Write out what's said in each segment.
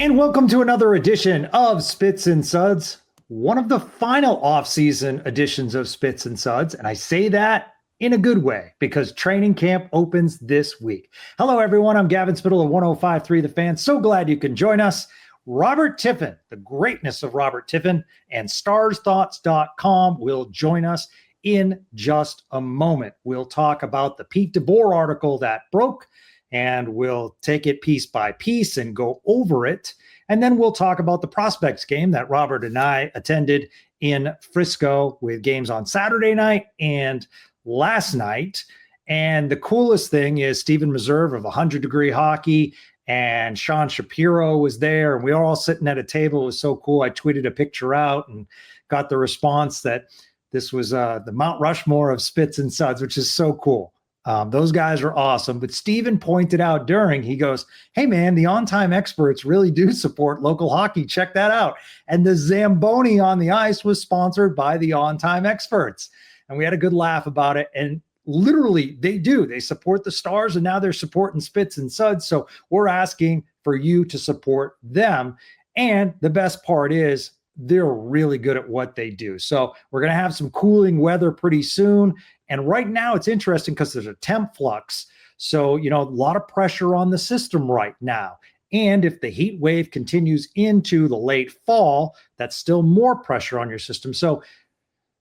And welcome to another edition of Spits and Suds, one of the final off-season editions of Spits and Suds. And I say that in a good way because training camp opens this week. Hello, everyone. I'm Gavin Spittle of 105.3 The Fan. So glad you can join us. Robert Tiffin, the greatness of Robert Tiffin, and starsthoughts.com will join us in just a moment. We'll talk about the Pete DeBoer article that broke, and we'll take it piece by piece and go over it. And then we'll talk about the Prospects game that Robert and I attended in Frisco with games on Saturday night and last night. And the coolest thing is Stephen Meserve of 100 Degree Hockey and Sean Shapiro was there. And we were all sitting at a table. It was so cool. I tweeted a picture out and got the response that this was the Mount Rushmore of Spits and Suds, which is so cool. Those guys are awesome. But Steven pointed out he goes, hey, man, the on-time experts really do support local hockey. Check that out. And the Zamboni on the ice was sponsored by the on-time experts. And we had a good laugh about it. And literally, they do. They support the Stars, and now they're supporting Spits and Suds. So we're asking for you to support them. And the best part is they're really good at what they do. So we're going to have some cooling weather pretty soon. And right now it's interesting because there's a temp flux. So, a lot of pressure on the system right now. And if the heat wave continues into the late fall, that's still more pressure on your system. So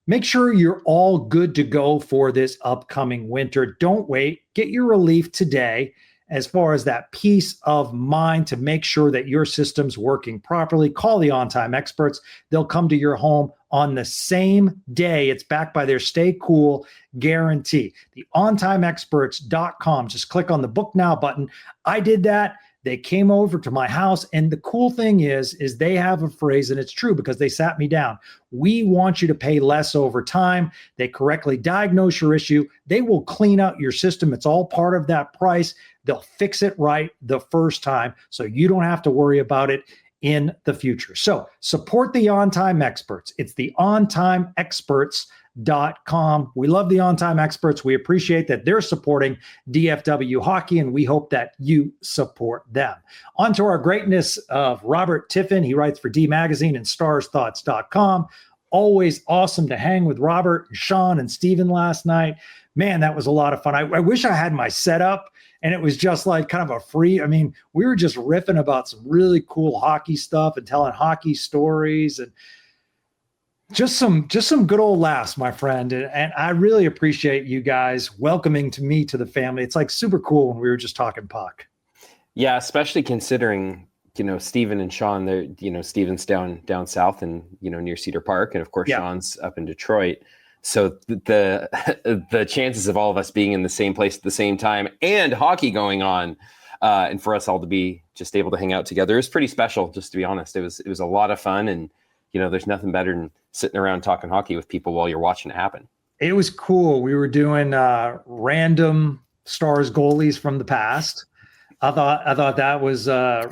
make sure you're all good to go for this upcoming winter. Don't wait. Get your relief today as far as that peace of mind to make sure that your system's working properly. Call the on-time experts. They'll come to your home on the same day. It's backed by their Stay Cool guarantee. The ontimeexperts.com. Just click on the Book Now button. I did that. They came over to my house. And the cool thing is they have a phrase, and it's true because they sat me down. We want you to pay less over time. They correctly diagnose your issue. They will clean out your system. It's all part of that price. They'll fix it right the first time, so you don't have to worry about it in the future. So support the on-time experts. It's the ontimeexperts.com. We love the on-time experts. We appreciate that they're supporting DFW hockey, and we hope that you support them. On to our greatness of Robert Tiffin. He writes for D Magazine and starsthoughts.com. Always awesome to hang with Robert and Sean and Steven last night. Man, that was a lot of fun. I wish I had my setup and it was just like kind of a free, we were just riffing about some really cool hockey stuff and telling hockey stories and just some good old laughs, my friend. And I really appreciate you guys welcoming me to the family. It's like super cool when we were just talking puck. Yeah, especially considering, Steven and Sean, they're, Steven's down south and, near Cedar Park. And of course, Sean's up in Detroit. So the chances of all of us being in the same place at the same time and hockey going on, and for us all to be just able to hang out together is pretty special. Just to be honest, it was a lot of fun, and there's nothing better than sitting around talking hockey with people while you're watching it happen. It was cool. We were doing random Stars goalies from the past. I thought that was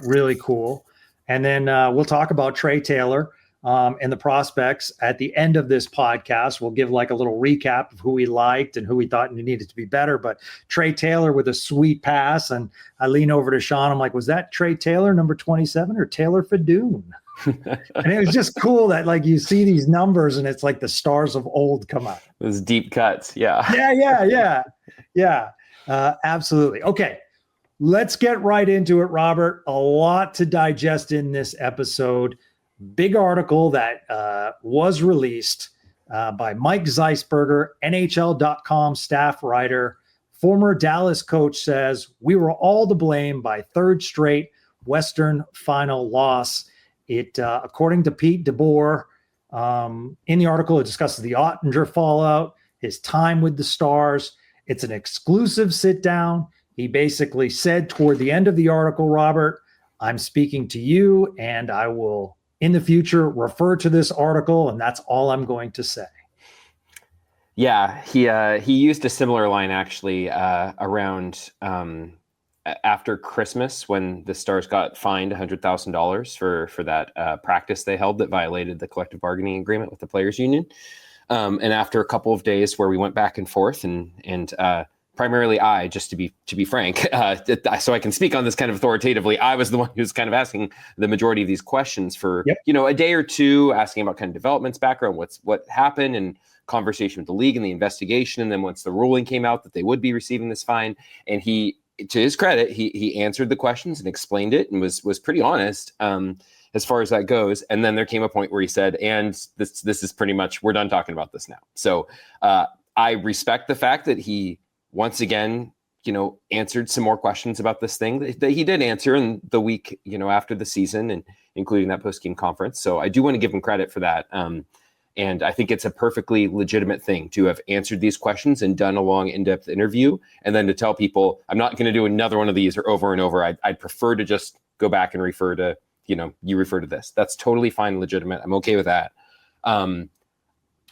really cool, and then we'll talk about Trey Taylor. And the prospects at the end of this podcast. We'll give like a little recap of who we liked and who we thought needed to be better. But Trey Taylor with a sweet pass. And I lean over to Sean. I'm like, was that Trey Taylor, number 27, or Taylor Fadoon? And it was just cool that like you see these numbers and it's like the stars of old come out. Those deep cuts. Yeah. Yeah. Absolutely. Okay. Let's get right into it, Robert. A lot to digest in this episode. Big article that was released by Mike Zeisberger, NHL.com staff writer. Former Dallas coach says, we were all to blame by third straight Western final loss. It, according to Pete DeBoer, in the article, it discusses the Oettinger fallout, his time with the Stars. It's an exclusive sit down. He basically said toward the end of the article, Robert, I'm speaking to you and I will in the future refer to this article, and that's all I'm going to say. Yeah, he used a similar line actually around after Christmas when the Stars got fined $100,000 for that practice they held that violated the collective bargaining agreement with the players union. And after a couple of days where we went back and forth and primarily I, just to be frank, so I can speak on this kind of authoritatively, I was the one who's kind of asking the majority of these questions for, a day or two, asking about kind of development's background, what happened, and conversation with the league and the investigation. And then once the ruling came out that they would be receiving this fine, and he, to his credit, he answered the questions and explained it and was pretty honest as far as that goes. And then there came a point where he said, and this is pretty much, we're done talking about this now. So I respect the fact that he once again, answered some more questions about this thing that he did answer in the week, after the season, and including that post-game conference. So I do want to give him credit for that. And I think it's a perfectly legitimate thing to have answered these questions and done a long, in-depth interview, and then to tell people, I'm not going to do another one of these or over and over. I'd prefer to just go back and refer to, you refer to this. That's totally fine, legitimate. I'm okay with that.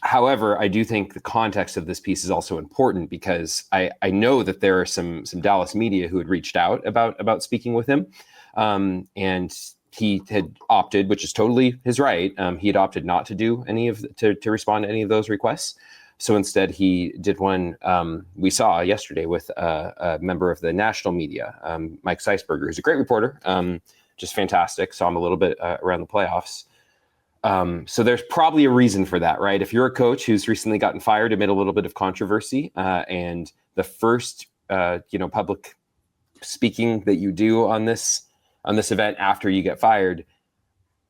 However, I do think the context of this piece is also important, because I know that there are some Dallas media who had reached out about speaking with him, and he had opted, which is totally his right. He had opted not to do to respond to any of those requests. So instead, he did one we saw yesterday with a member of the national media, Mike Seisberger, who's a great reporter, just fantastic. Saw him a little bit around the playoffs. So there's probably a reason for that, right? If you're a coach who's recently gotten fired amid a little bit of controversy, and the first, public speaking that you do on this event after you get fired,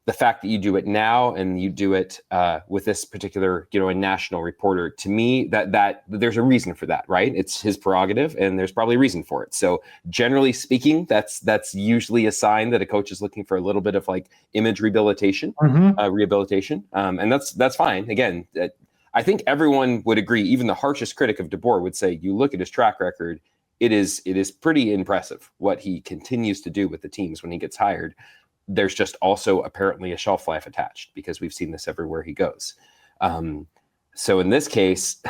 the fact that you do it now and you do it with this particular, a national reporter, to me, that there's a reason for that, right? It's his prerogative, and there's probably a reason for it. So generally speaking, that's usually a sign that a coach is looking for a little bit of like image rehabilitation, and that's fine. Again, I think everyone would agree. Even the harshest critic of DeBoer would say, you look at his track record, it is pretty impressive what he continues to do with the teams when he gets hired. There's just also apparently a shelf life attached, because we've seen this everywhere he goes. So in this case,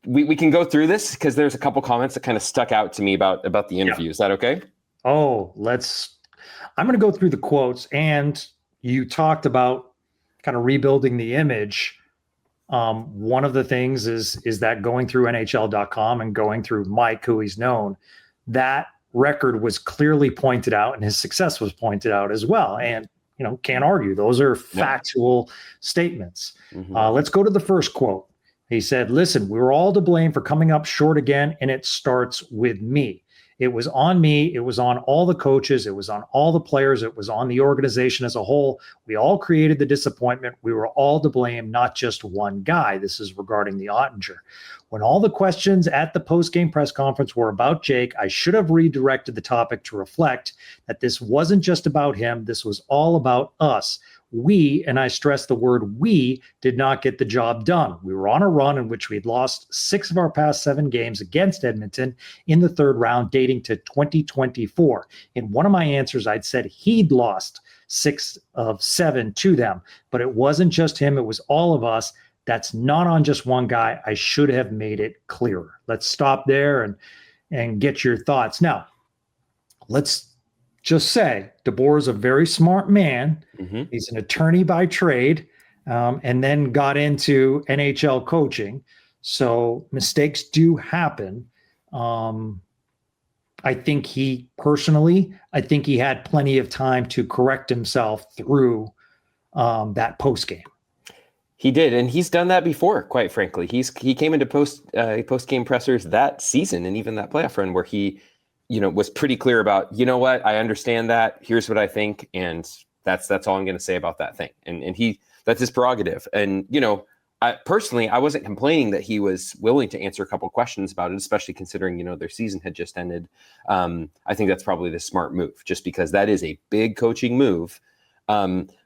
we can go through this, because there's a couple comments that kind of stuck out to me about the interview. Yeah. Is that okay? Oh, I'm going to go through the quotes. And you talked about kind of rebuilding the image. One of the things is that going through NHL.com and going through Mike, who he's known, that record was clearly pointed out, and his success was pointed out as well. And, can't argue. Those are factual statements. Mm-hmm. Let's go to the first quote. He said, "Listen, we were all to blame for coming up short again, and it starts with me. It was on me. It was on all the coaches. It was on all the players. It was on the organization as a whole. We all created the disappointment. We were all to blame, not just one guy." This is regarding the Oettinger. "When all the questions at the post-game press conference were about Jake, I should have redirected the topic to reflect that this wasn't just about him. This was all about us. We, and I stress the word we, did not get the job done. We were on a run in which we had lost 6 of our past 7 games against Edmonton in the 3rd round, dating to 2024. In one of my answers, I'd said he'd lost 6 of 7 to them, but it wasn't just him. It was all of us. That's not on just one guy. I should have made it clearer." Let's stop there and get your thoughts. Now, let's just say DeBoer is a very smart man. Mm-hmm. He's an attorney by trade, and then got into NHL coaching. So mistakes do happen. I think he had plenty of time to correct himself through that post game. He did, and he's done that before, quite frankly. He came into post-game pressers that season, and even that playoff run, where he was pretty clear about, what, I understand that, here's what I think, and that's all I'm going to say about that thing. And that's his prerogative. And, I wasn't complaining that he was willing to answer a couple questions about it, especially considering, their season had just ended. I think that's probably the smart move, just because that is a big coaching move.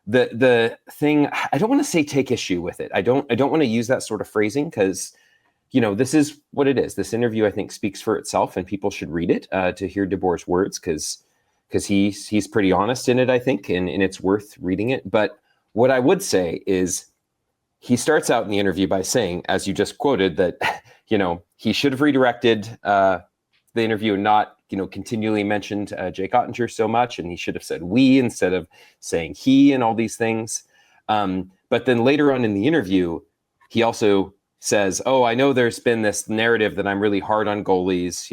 The thing, I don't want to say take issue with it. I don't want to use that sort of phrasing, because this is what it is. This interview, I think, speaks for itself, and people should read it to hear DeBoer's words, because he's pretty honest in it, I think, and it's worth reading it. But what I would say is, he starts out in the interview by saying, as you just quoted, that he should have redirected the interview and not continually mentioned Jake Oettinger so much, and he should have said we instead of saying he, and all these things. But then later on in the interview, he also says, "Oh, I know there's been this narrative that I'm really hard on goalies,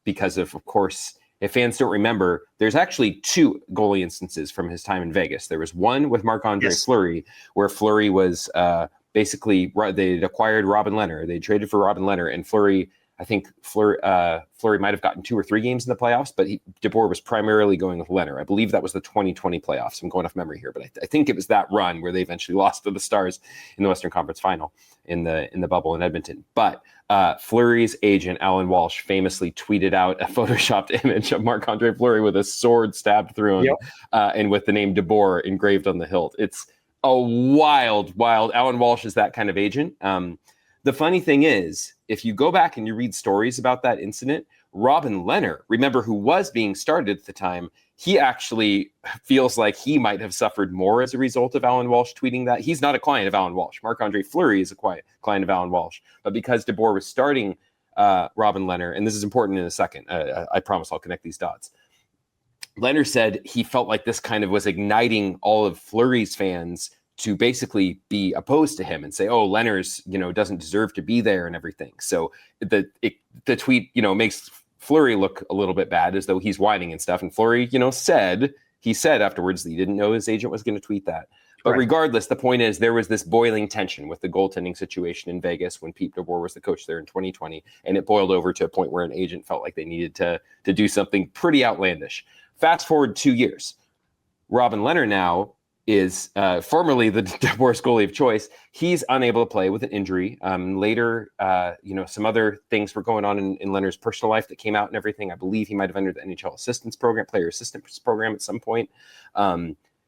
because of course, if fans don't remember, there's actually 2 goalie instances from his time in Vegas. There was one with Marc-Andre Fleury, where Fleury was basically they acquired Robin Lehner. They traded for Robin Lehner, and Fleury, I think Fleury might have gotten 2 or 3 games in the playoffs, but DeBoer was primarily going with Lehner. I believe that was the 2020 playoffs. I'm going off memory here, but I think it was that run where they eventually lost to the Stars in the Western Conference Final in the bubble in Edmonton. But Fleury's agent, Alan Walsh, famously tweeted out a photoshopped image of Marc-Andre Fleury with a sword stabbed through him, and with the name DeBoer engraved on the hilt. It's a wild. Alan Walsh is that kind of agent. The funny thing is, if you go back and you read stories about that incident, Robin Lehner, remember, who was being started at the time, he actually feels like he might have suffered more as a result of Alan Walsh tweeting that. He's not a client of Alan Walsh. Marc-Andre Fleury is a client of Alan Walsh. But because DeBoer was starting Robin Lehner, and this is important in a second, I promise I'll connect these dots. Lehner said he felt like this kind of was igniting all of Fleury's fans to basically be opposed to him and say, "Oh, Lehner's, doesn't deserve to be there," and everything. So the tweet, makes Fleury look a little bit bad, as though he's whining and stuff. And Fleury, said afterwards that he didn't know his agent was going to tweet that. But regardless, the point is there was this boiling tension with the goaltending situation in Vegas when Pete DeBoer was the coach there in 2020, and it boiled over to a point where an agent felt like they needed to do something pretty outlandish. Fast forward 2 years, Robin Lehner now is formerly the DeBoer's goalie of choice. He's unable to play with an injury. Later, some other things were going on in Lehner's personal life that came out and everything. I believe he might have entered the NHL assistance program, player assistance program at some point.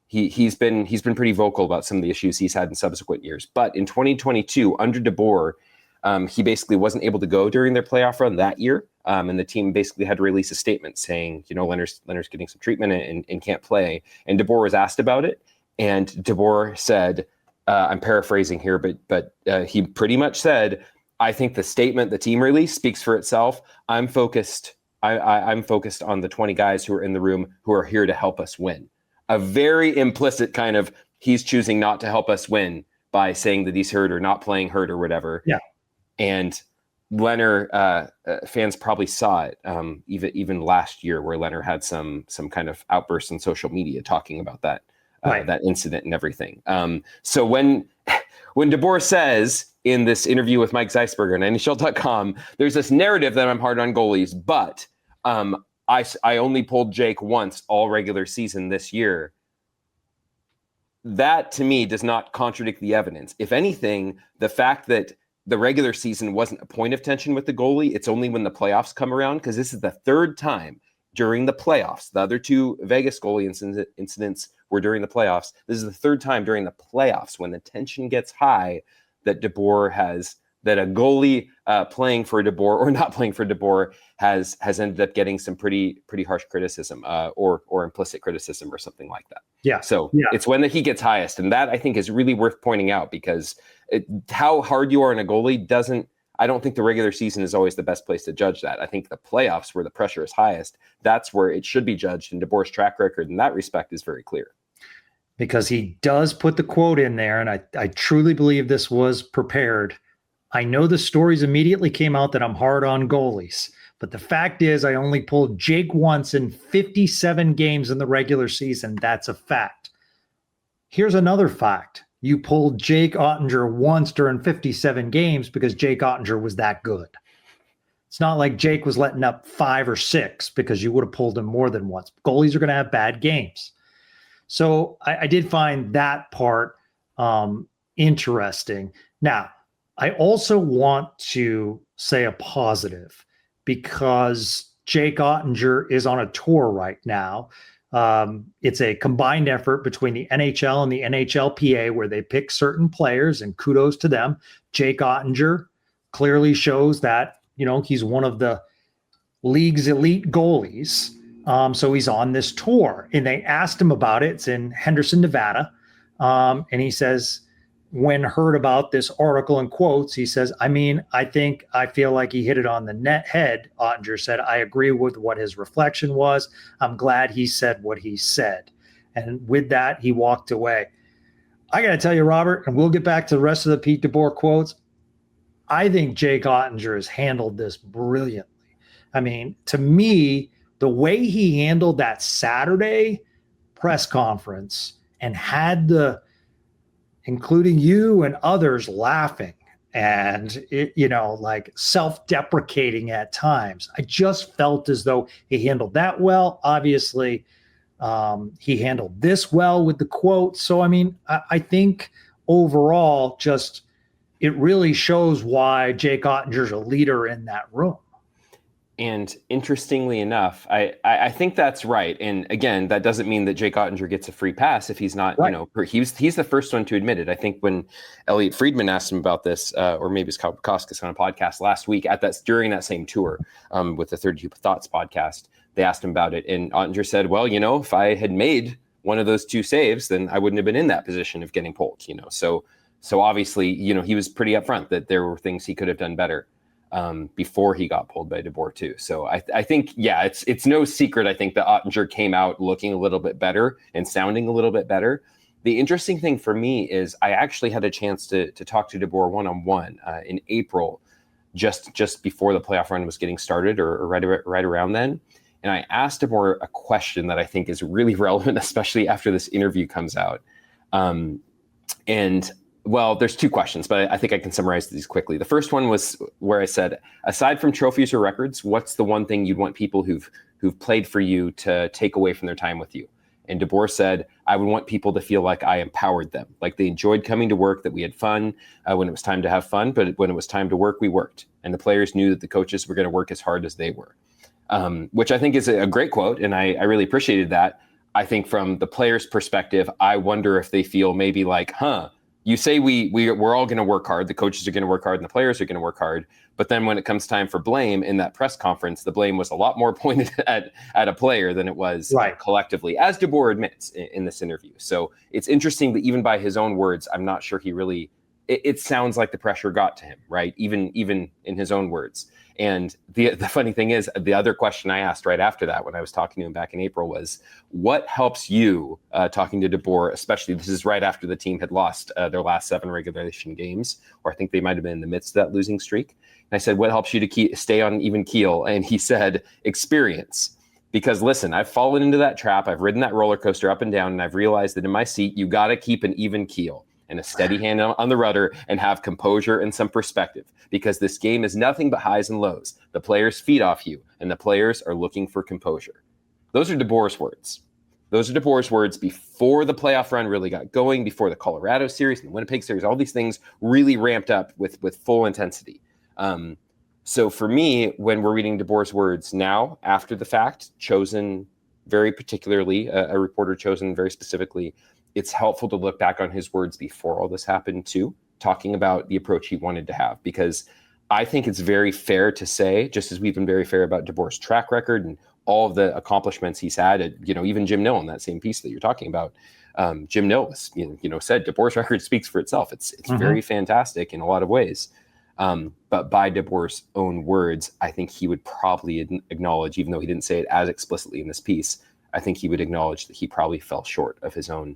He's been pretty vocal about some of the issues he's had in subsequent years. But in 2022, under DeBoer, he basically wasn't able to go during their playoff run that year. And the team basically had to release a statement saying, Lehner's getting some treatment and can't play. And DeBoer was asked about it. And DeBoer said, I'm paraphrasing here, but he pretty much said, "I think the statement the team released speaks for itself. I'm focused on the 20 guys who are in the room who are here to help us win." A very implicit kind of, he's choosing not to help us win by saying that he's hurt or not playing hurt or whatever. Yeah. And Lehner, fans probably saw it even last year, where Lehner had some kind of outbursts on social media talking about that. That incident and everything. So when DeBoer says in this interview with Mike Zeisberger on NHL.com, there's this narrative that I'm hard on goalies, but I only pulled Jake once all regular season this year. That to me does not contradict the evidence. If anything, the fact that the regular season wasn't a point of tension with the goalie, it's only when the playoffs come around, because this is the 3rd time during the playoffs. The other 2 Vegas goalie incidents were during the playoffs. This is the 3rd time during the playoffs, when the tension gets high, that a goalie playing for DeBoer or not playing for DeBoer has ended up getting some pretty harsh criticism or implicit criticism or something like that. Yeah. So it's when the heat gets highest, and that I think is really worth pointing out, because how hard you are in a goalie I don't think the regular season is always the best place to judge that. I think the playoffs, where the pressure is highest, that's where it should be judged. And DeBoer's track record in that respect is very clear. Because he does put the quote in there, and I truly believe this was prepared. "I know the stories immediately came out that I'm hard on goalies, but the fact is I only pulled Jake once in 57 games in the regular season. That's a fact. Here's another fact. You pulled Jake Oettinger once during 57 games because Jake Oettinger was that good. It's not like Jake was letting up 5 or 6 because you would have pulled him more than once. Goalies are going to have bad games." So I did find that part interesting. Now, I also want to say a positive, because Jake Oettinger is on a tour right now. It's a combined effort between the NHL and the NHLPA, where they pick certain players, and kudos to them. Jake Oettinger clearly shows that, he's one of the league's elite goalies. So he's on this tour, and they asked him about it. It's in Henderson, Nevada. And he says, when heard about this article in quotes, he says, I feel like he hit it on the net head. Oettinger said, "I agree with what his reflection was. I'm glad he said what he said." And with that, he walked away. I got to tell you, Robert, and we'll get back to the rest of the Pete DeBoer quotes. I think Jake Oettinger has handled this brilliantly. I mean, to me, the way he handled that Saturday press conference and had including you and others laughing and like self-deprecating at times. I just felt as though he handled that well. Obviously, he handled this well with the quote. So, I mean, I think overall, just it really shows why Jake Oettinger's a leader in that room. And interestingly enough, I think that's right. And again, that doesn't mean that Jake Oettinger gets a free pass if he's not, right. He's the first one to admit it. I think when Elliot Friedman asked him about this, or maybe it's Koskis on a podcast last week during that same tour with the 32 Thoughts podcast, they asked him about it. And Oettinger said, well, if I had made one of those two saves, then I wouldn't have been in that position of getting pulled, So obviously, he was pretty upfront that there were things he could have done better. Before he got pulled by DeBoer too. So I think, it's no secret. I think that Oettinger came out looking a little bit better and sounding a little bit better. The interesting thing for me is I actually had a chance to talk to DeBoer one-on-one in April, just before the playoff run was getting started or right around then. And I asked DeBoer a question that I think is really relevant, especially after this interview comes out. Well, there's two questions, but I think I can summarize these quickly. The first one was where I said, aside from trophies or records, what's the one thing you'd want people who've played for you to take away from their time with you? And DeBoer said, I would want people to feel like I empowered them, like they enjoyed coming to work, that we had fun when it was time to have fun, but when it was time to work, we worked. And the players knew that the coaches were going to work as hard as they were, which I think is a great quote. And I really appreciated that. I think from the players' perspective, I wonder if they feel maybe like, you say we're all going to work hard. The coaches are going to work hard and the players are going to work hard. But then when it comes time for blame in that press conference, the blame was a lot more pointed at a player than it was collectively, as DeBoer admits in this interview. So it's interesting that even by his own words, I'm not sure he really, it sounds like the pressure got to him, right? Even in his own words. And the funny thing is, the other question I asked right after that when I was talking to him back in April was, what helps you, talking to DeBoer, especially this is right after the team had lost their last 7 regulation games, or I think they might have been in the midst of that losing streak. And I said, what helps you to stay on even keel? And he said, experience. Because listen, I've fallen into that trap. I've ridden that roller coaster up and down, and I've realized that in my seat, you got to keep an even keel and a steady hand on the rudder and have composure and some perspective, because this game is nothing but highs and lows. The players feed off you, and the players are looking for composure. Those are DeBoer's words. Those are DeBoer's words before the playoff run really got going, before the Colorado series and the Winnipeg series, all these things really ramped up with full intensity. So for me, when we're reading DeBoer's words now, after the fact, chosen very particularly, a reporter chosen very specifically, it's helpful to look back on his words before all this happened too, talking about the approach he wanted to have, because I think it's very fair to say, just as we've been very fair about DeBoer's track record and all of the accomplishments he's had, even Jim Nill in that same piece that you're talking about, Jim Nill said DeBoer's record speaks for itself. It's very fantastic in a lot of ways. But by DeBoer's own words, I think he would probably acknowledge, even though he didn't say it as explicitly in this piece, I think he would acknowledge that he probably fell short of his own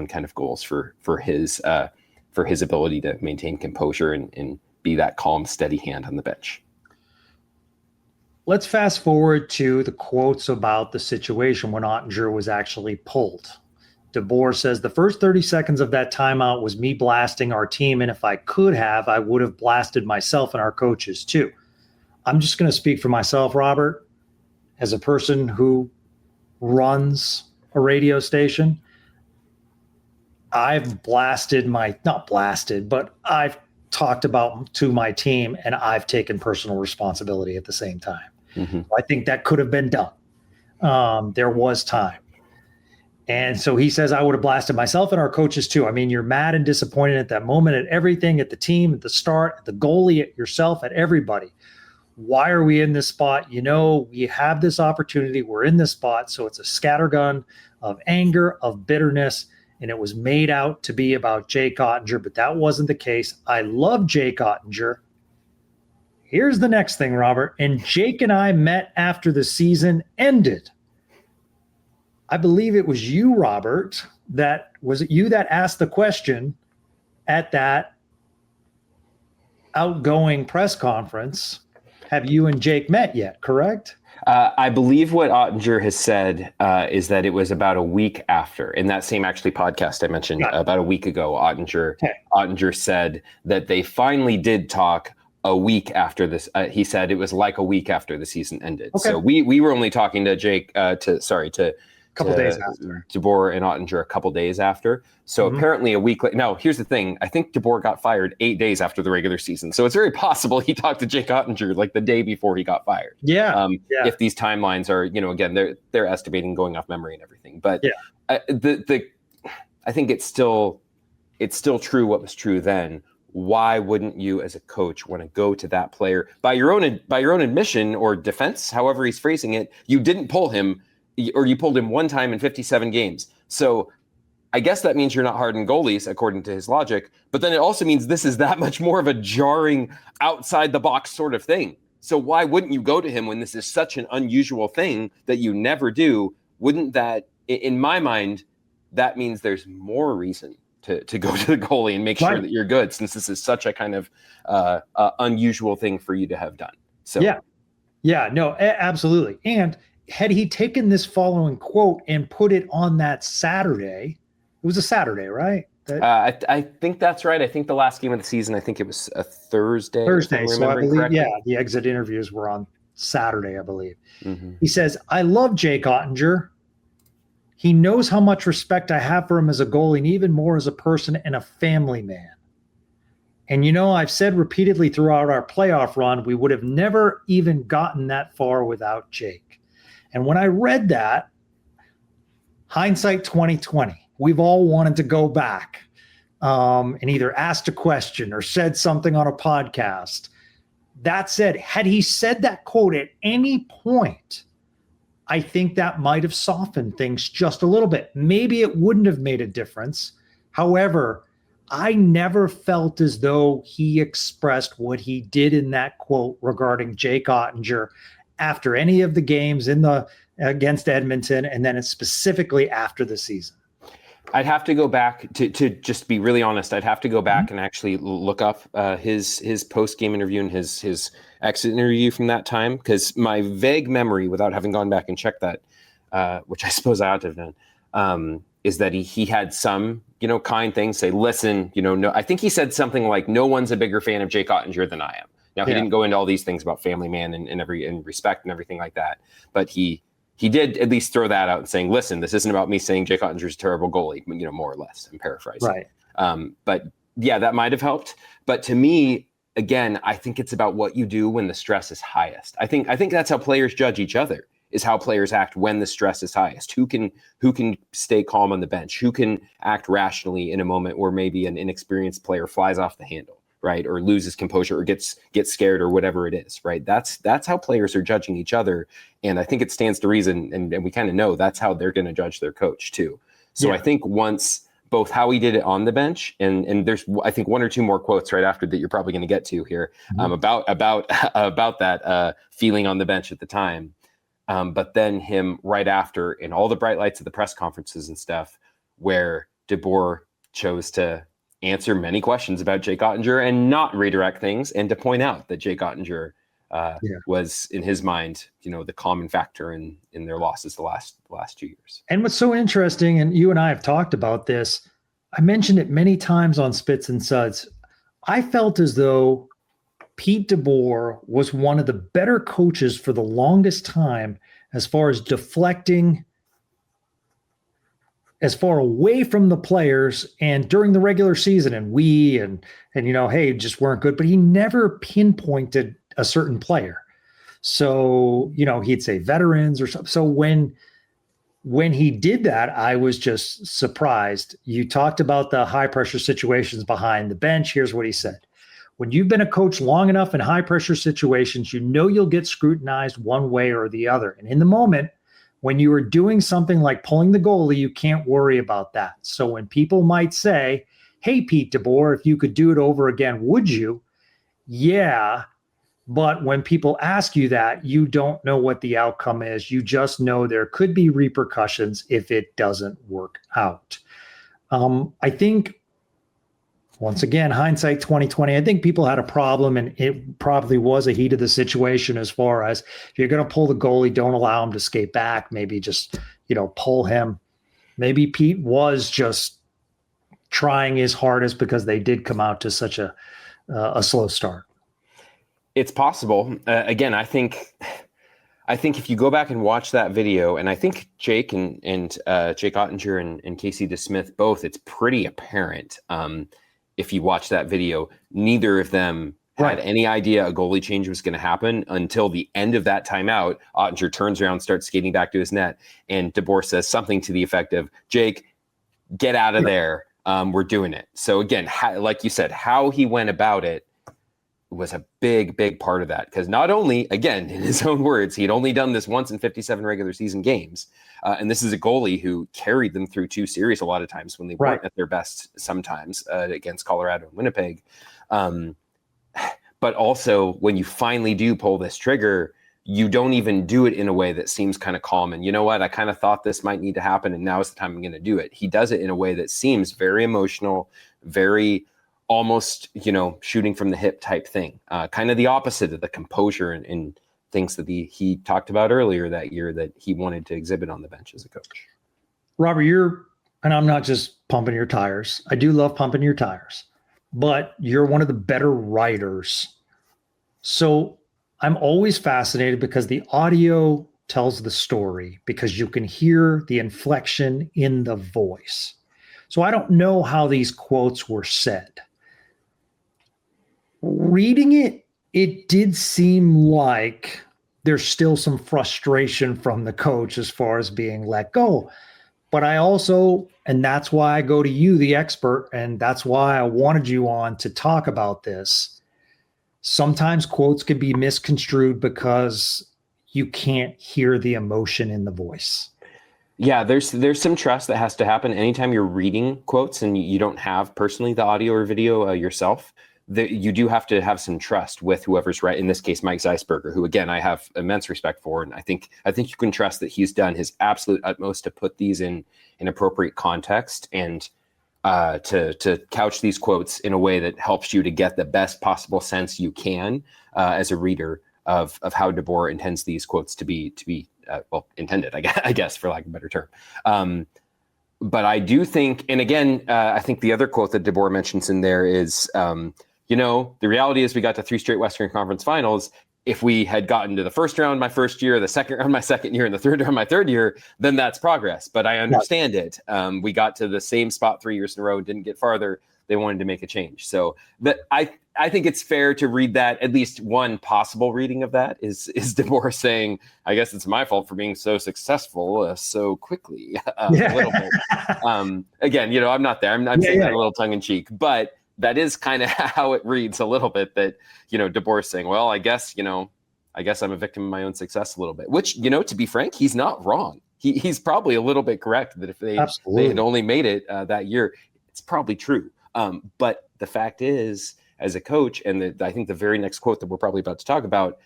kind of goals for his ability to maintain composure and be that calm, steady hand on the bench. Let's fast forward to the quotes about the situation when Oettinger was actually pulled. DeBoer says, the first 30 seconds of that timeout was me blasting our team, and if I could have, I would have blasted myself and our coaches too. I'm just going to speak for myself, Robert, as a person who runs a radio station. I've I've talked about to my team, and I've taken personal responsibility at the same time. I think that could have been done. There was time. And so he says, I would have blasted myself and our coaches too. I mean, you're mad and disappointed at that moment, at everything, at the team, at the start, at the goalie, at yourself, at everybody. Why are we in this spot? We have this opportunity. We're in this spot. So it's a scattergun of anger, of bitterness. And it was made out to be about Jake Oettinger, but that wasn't the case. I love Jake Oettinger. Here's the next thing, Robert. And Jake and I met after the season ended. I believe it was you, Robert, that asked the question at that outgoing press conference, have you and Jake met yet, correct? I believe what Oettinger has said is that it was about a week after. In that same actually podcast I mentioned about a week ago, Oettinger said that they finally did talk a week after this. He said it was like a week after the season ended. Okay. So we were only talking to Jake, Couple days after. DeBoer and Oettinger a couple days after. So apparently a week later. Now, here's the thing. I think DeBoer got fired 8 days after the regular season. So it's very possible he talked to Jake Oettinger like the day before he got fired. Yeah. If these timelines are, again, they're estimating going off memory and everything. But I think it's still true what was true then. Why wouldn't you as a coach want to go to that player by your own admission or defense, however he's phrasing it? You didn't pull him, or you pulled him one time in 57 games. So I guess that means you're not hardened goalies, according to his logic. But then it also means this is that much more of a jarring, outside the box sort of thing. So why wouldn't you go to him when this is such an unusual thing that you never do? Wouldn't that, in my mind, that means there's more reason to go to the goalie and make sure that you're good, since this is such a kind of unusual thing for you to have done. So no, absolutely. And had he taken this following quote and put it on that Saturday, it was a Saturday, right? I think that's right. I think the last game of the season, I think it was a Thursday. So I believe, the exit interviews were on Saturday, I believe. Mm-hmm. He says, "I love Jake Oettinger. He knows how much respect I have for him as a goalie and even more as a person and a family man. And, I've said repeatedly throughout our playoff run, we would have never even gotten that far without Jake." And when I read that, hindsight 2020, we've all wanted to go back and either asked a question or said something on a podcast. That said, had he said that quote at any point, I think that might have softened things just a little bit. Maybe it wouldn't have made a difference. However, I never felt as though he expressed what he did in that quote regarding Jake Oettinger after any of the games against Edmonton, and then specifically after the season. I'd have to go back to just be really honest. I'd have to go back and actually look up his post-game interview and his exit interview from that time, because my vague memory, without having gone back and checked that, which I suppose I ought to have done, is that he had some kind things. Say, listen, no. I think he said something like, "No one's a bigger fan of Jake Oettinger than I am." Now, he didn't go into all these things about family man and respect and everything like that, but he did at least throw that out and saying, "Listen, this isn't about me saying Jake Oettinger's a terrible goalie," more or less. I'm paraphrasing. Right. But yeah, that might have helped. But to me, again, I think it's about what you do when the stress is highest. I think that's how players judge each other, is how players act when the stress is highest. Who can stay calm on the bench? Who can act rationally in a moment where maybe an inexperienced player flies off the handle, right? Or loses composure or gets scared or whatever it is, right? That's how players are judging each other. And I think it stands to reason, and we kind of know that's how they're going to judge their coach too. So I think once both how he did it on the bench, and there's, I think, one or two more quotes right after that you're probably going to get to here about that feeling on the bench at the time. But then him right after in all the bright lights of the press conferences and stuff, where DeBoer chose to answer many questions about Jake Oettinger and not redirect things, and to point out that Jake Oettinger was, in his mind, the common factor in their losses the last 2 years. And what's so interesting, and you and I have talked about this, I mentioned it many times on Spits and Suds, I felt as though Pete DeBoer was one of the better coaches for the longest time as far as deflecting as far away from the players and during the regular season, and hey, just weren't good, but he never pinpointed a certain player. So, he'd say veterans or something. So when he did that, I was just surprised. You talked about the high pressure situations behind the bench. Here's what he said. When you've been a coach long enough in high pressure situations, you'll get scrutinized one way or the other. And in the moment, when you are doing something like pulling the goalie, you can't worry about that. So when people might say, "Hey, Pete DeBoer, if you could do it over again, would you?" Yeah. But when people ask you that, you don't know what the outcome is. You just know there could be repercussions if it doesn't work out. I think once again, hindsight 2020, I think people had a problem, and it probably was a heat of the situation as far as if you're going to pull the goalie, don't allow him to skate back. Maybe just, pull him. Maybe Pete was just trying his hardest because they did come out to such a slow start. It's possible. Again, I think if you go back and watch that video, and I think Jake and Jake Oettinger and Casey DeSmith both, it's pretty apparent. If you watch that video, neither of them had any idea a goalie change was going to happen until the end of that timeout. Oettinger turns around, starts skating back to his net, and DeBoer says something to the effect of, "Jake, get out of there. We're doing it." So again, like you said, how he went about it was a big, big part of that. Because not only, again, in his own words, he had only done this once in 57 regular season games. And this is a goalie who carried them through 2 series a lot of times when they weren't at their best sometimes against Colorado and Winnipeg. But also, when you finally do pull this trigger, you don't even do it in a way that seems kind of calm. And you know what? I kind of thought this might need to happen, and now is the time I'm going to do it. He does it in a way that seems very emotional, very almost, shooting from the hip type thing. Kind of the opposite of the composure and things that he talked about earlier that year that he wanted to exhibit on the bench as a coach. Robert, and I'm not just pumping your tires. I do love pumping your tires, but you're one of the better writers. So I'm always fascinated because the audio tells the story, because you can hear the inflection in the voice. So I don't know how these quotes were said. Reading it, it did seem like there's still some frustration from the coach as far as being let go. But I also, and that's why I go to you, the expert, and that's why I wanted you on to talk about this. Sometimes quotes can be misconstrued because you can't hear the emotion in the voice. Yeah, there's some trust that has to happen anytime you're reading quotes and you don't have personally the audio or video yourself. You do have to have some trust with whoever's right. In this case, Mike Zeisberger, who again I have immense respect for, and I think you can trust that he's done his absolute utmost to put these in appropriate context and to couch these quotes in a way that helps you to get the best possible sense you can as a reader of how DeBoer intends these quotes to be intended, I guess, for lack of a better term. But I do think, and again, I think the other quote that DeBoer mentions in there is, the reality is we got to 3 straight Western Conference Finals. If we had gotten to the first round my first year, the second round my second year, and the third round my third year, then that's progress. But I understand it. We got to the same spot 3 years in a row, didn't get farther. They wanted to make a change. So I think it's fair to read that. At least one possible reading of that is DeBoer saying, I guess it's my fault for being so successful so quickly. A little bit. Again, I'm not there. I'm saying that a little tongue in cheek, but that is kind of how it reads a little bit, that, DeBoer's saying, well, I guess I'm a victim of my own success a little bit, which, to be frank, he's not wrong. He's probably a little bit correct that if they had only made it that year, it's probably true. But the fact is, as a coach, and I think the very next quote that we're probably about to talk about,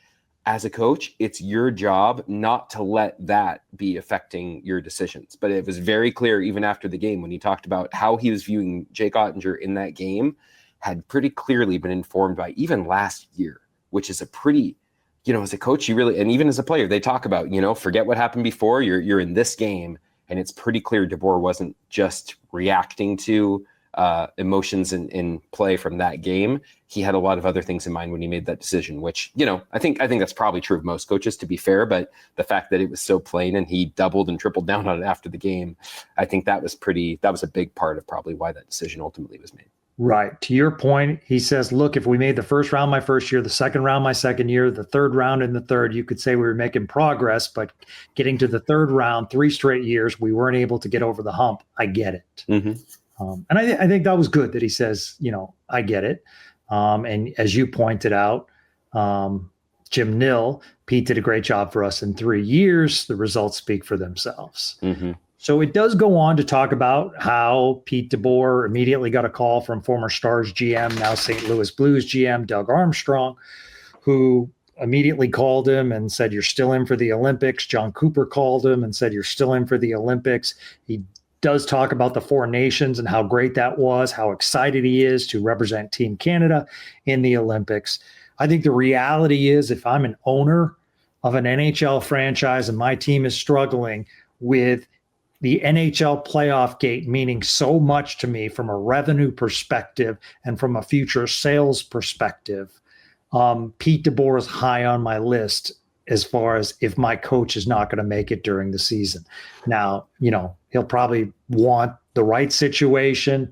as a coach, it's your job not to let that be affecting your decisions. But it was very clear, even after the game, when he talked about how he was viewing Jake Oettinger in that game, had pretty clearly been informed by even last year, which is a pretty, as a coach, you really, and even as a player, they talk about, forget what happened before, you're in this game. And it's pretty clear DeBoer wasn't just reacting to emotions in play from that game. He had a lot of other things in mind when he made that decision, which, I think that's probably true of most coaches, to be fair, but the fact that it was so plain and he doubled and tripled down on it after the game, I think that was a big part of probably why that decision ultimately was made. Right. To your point, he says, look, if we made the first round my first year, the second round my second year, the third round in the third, you could say we were making progress, but getting to the third round 3 straight years, we weren't able to get over the hump. I get it. Mm-hmm. And I think that was good that he says, I get it. And as you pointed out, Jim Nill, Pete did a great job for us in 3 years. The results speak for themselves. Mm-hmm. So it does go on to talk about how Pete DeBoer immediately got a call from former Stars GM, now St. Louis Blues GM, Doug Armstrong, who immediately called him and said, you're still in for the Olympics. John Cooper called him and said, you're still in for the Olympics. He does talk about the Four Nations and how great that was, how excited he is to represent Team Canada in the Olympics. I think the reality is, if I'm an owner of an NHL franchise and my team is struggling with the NHL playoff gate meaning so much to me from a revenue perspective and from a future sales perspective, Pete DeBoer is high on my list as far as if my coach is not going to make it during the season. Now, he'll probably want the right situation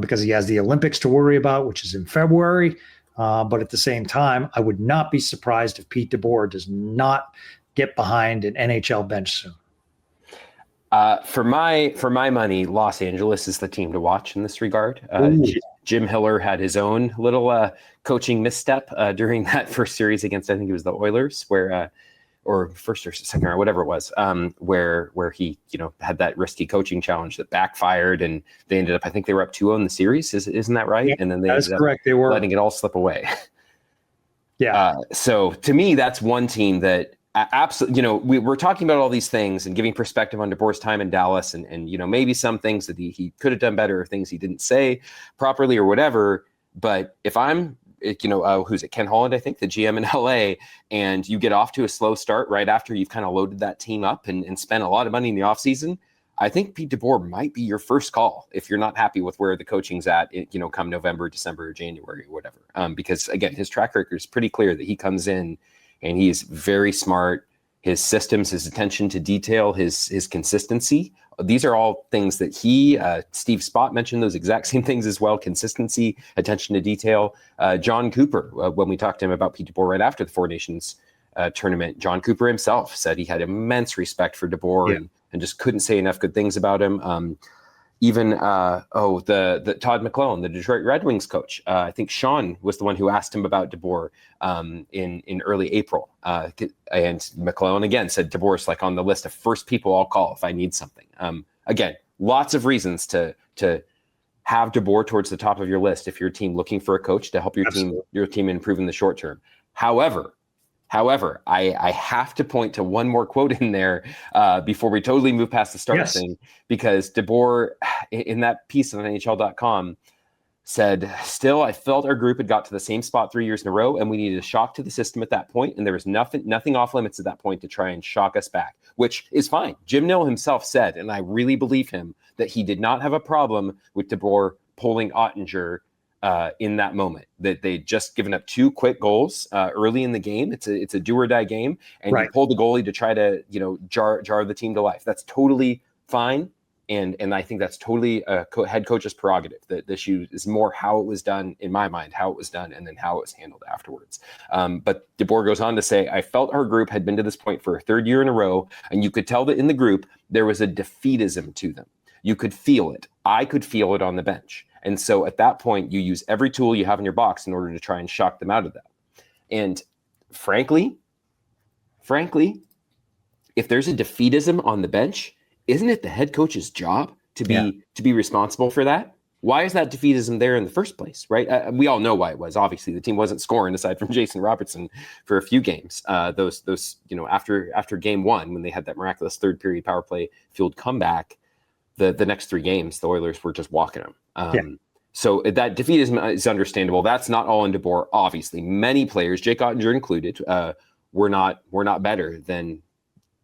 because he has the Olympics to worry about, which is in February. But at the same time, I would not be surprised if Pete DeBoer does not get behind an NHL bench soon. For my money, Los Angeles is the team to watch in this regard. Jim Hiller had his own little coaching misstep during that first series against, I think it was the Oilers, where or first or second or whatever it was, where he had that risky coaching challenge that backfired, and they ended up, I think they were up 2-0 in the series. Isn't that right? Yeah, and then they that's ended correct. They were letting it all slip away. Yeah. So to me, that's one team that absolutely, we're talking about all these things and giving perspective on DeBoer's time in Dallas, and maybe some things that he could have done better, or things he didn't say properly or whatever. But if I'm, who's it? Ken Holland, I think, the GM in LA, and you get off to a slow start right after you've kind of loaded that team up and spent a lot of money in the offseason, I think Pete DeBoer might be your first call if you're not happy with where the coaching's at, come November, December, or January, or whatever. Because again, his track record is pretty clear that he comes in and he's very smart. His systems, his attention to detail, his consistency. These are all things that Steve Spott mentioned those exact same things as well. Consistency, attention to detail. John Cooper, when we talked to him about Pete DeBoer right after the Four Nations tournament, John Cooper himself said he had immense respect for DeBoer and just couldn't say enough good things about him. Even the Todd McClellan, the Detroit Red Wings coach. I think Sean was the one who asked him about DeBoer in early April. And McClellan again said DeBoer's like on the list of first people I'll call if I need something. Again, lots of reasons to have DeBoer towards the top of your list if you're a team looking for a coach to help your team improve in the short term. However, I have to point to one more quote in there before we totally move past the start thing, because DeBoer, in that piece on NHL.com, said, "Still, I felt our group had got to the same spot 3 years in a row, and we needed a shock to the system at that point, and there was nothing off limits at that point to try and shock us back," which is fine. Jim Nill himself said, and I really believe him, that he did not have a problem with DeBoer pulling Oettinger in that moment, that they'd just given up 2 quick goals early in the game. It's a do or die game, and you pull the goalie to try to jar the team to life. That's totally fine, and I think that's totally a head coach's prerogative. The issue is more how it was done, in my mind, how it was done, and then how it was handled afterwards. But DeBoer goes on to say, "I felt our group had been to this point for a 3rd year in a row, and you could tell that in the group there was a defeatism to them. You could feel it. I could feel it on the bench. And so at that point, you use every tool you have in your box in order to try and shock them out of that." And frankly, if there's a defeatism on the bench, isn't it the head coach's job to be responsible for that? Why is that defeatism there in the first place, right? We all know why it was. Obviously, the team wasn't scoring aside from Jason Robertson for a few games. Those after game 1, when they had that miraculous 3rd period power play fueled comeback, the next 3 games, the Oilers were just walking them. So that defeatism is understandable. That's not all in DeBoer. Obviously, many players, Jake Oettinger included, were not better than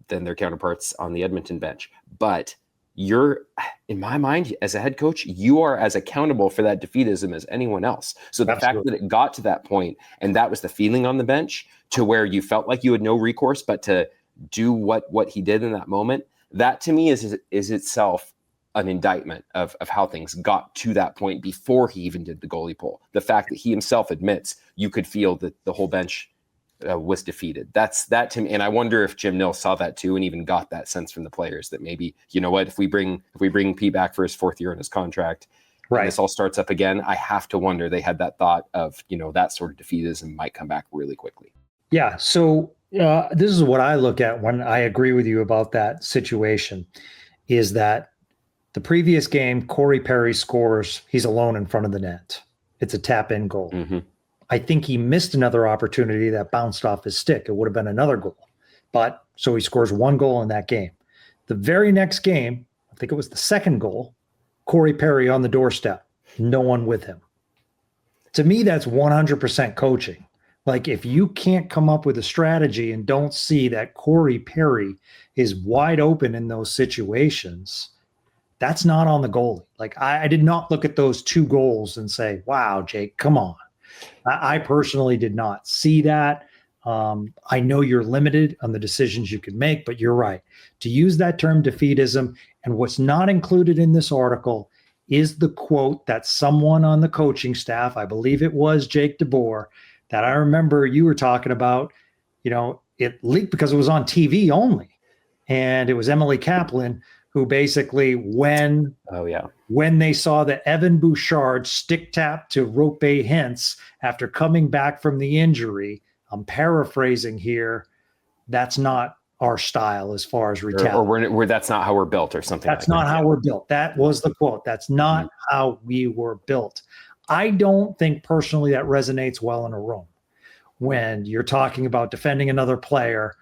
their counterparts on the Edmonton bench. But you're, in my mind, as a head coach, you are as accountable for that defeatism as anyone else. So the fact that it got to that point, and that was the feeling on the bench, to where you felt like you had no recourse but to do what he did in that moment, that to me is itself an indictment of how things got to that point before he even did the goalie pull. The fact that he himself admits you could feel that the whole bench was defeated. That's that to me. And I wonder if Jim Nill saw that too, and even got that sense from the players that maybe, if we bring Pete back for his 4th year in his contract, and this all starts up again, I have to wonder they had that thought of, that sort of defeatism might come back really quickly. Yeah. So this is what I look at when I agree with you about that situation, is that the previous game, Corey Perry scores. He's alone in front of the net. It's a tap-in goal. Mm-hmm. I think he missed another opportunity that bounced off his stick. It would have been another goal. So he scores 1 goal in that game. The very next game, think it was the second goal, Corey Perry on the doorstep, no one with him. To me, that's 100% coaching. Like, if you can't come up with a strategy and don't see that Corey Perry is wide open in those situations, that's not on the goalie. Like, I did not look at those 2 goals and say, wow, Jake, come on. I personally did not see that. I know you're limited on the decisions you can make, but you're right. To use that term defeatism, and what's not included in this article is the quote that someone on the coaching staff, I believe it was Jake DeBoer, that I remember you were talking about, it leaked because it was on TV only. And it was Emily Kaplan who basically, when they saw that Evan Bouchard stick tap to Rope Hintz after coming back from the injury, I'm paraphrasing here, that's not our style as far as retaliation. Or that's not how we're built or something. That's not how we're built. That was the quote. That's not how we were built. I don't think personally that resonates well in a room when you're talking about defending another player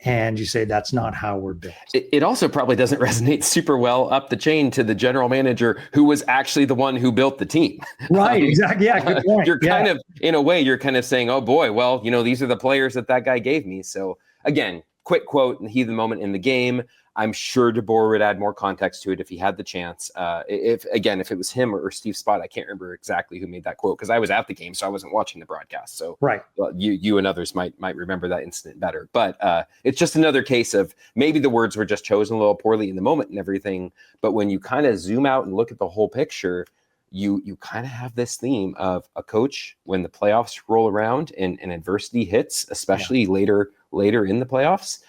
and you say that's not how we're built. It also probably doesn't resonate super well up the chain to the general manager who was actually the one who built the team. Right, exactly. Yeah, good point. You're kind of, in a way, you're kind of saying, oh boy, well, these are the players that guy gave me. So again, quick quote in the heat of the moment in the game. I'm sure DeBoer would add more context to it if he had the chance. If it was him or Steve Spott, I can't remember exactly who made that quote because I was at the game, so I wasn't watching the broadcast. So right, you and others might remember that incident better. But it's just another case of maybe the words were just chosen a little poorly in the moment and everything. But when you kind of zoom out and look at the whole picture, you kind of have this theme of a coach when the playoffs roll around and adversity hits, especially later in the playoffs.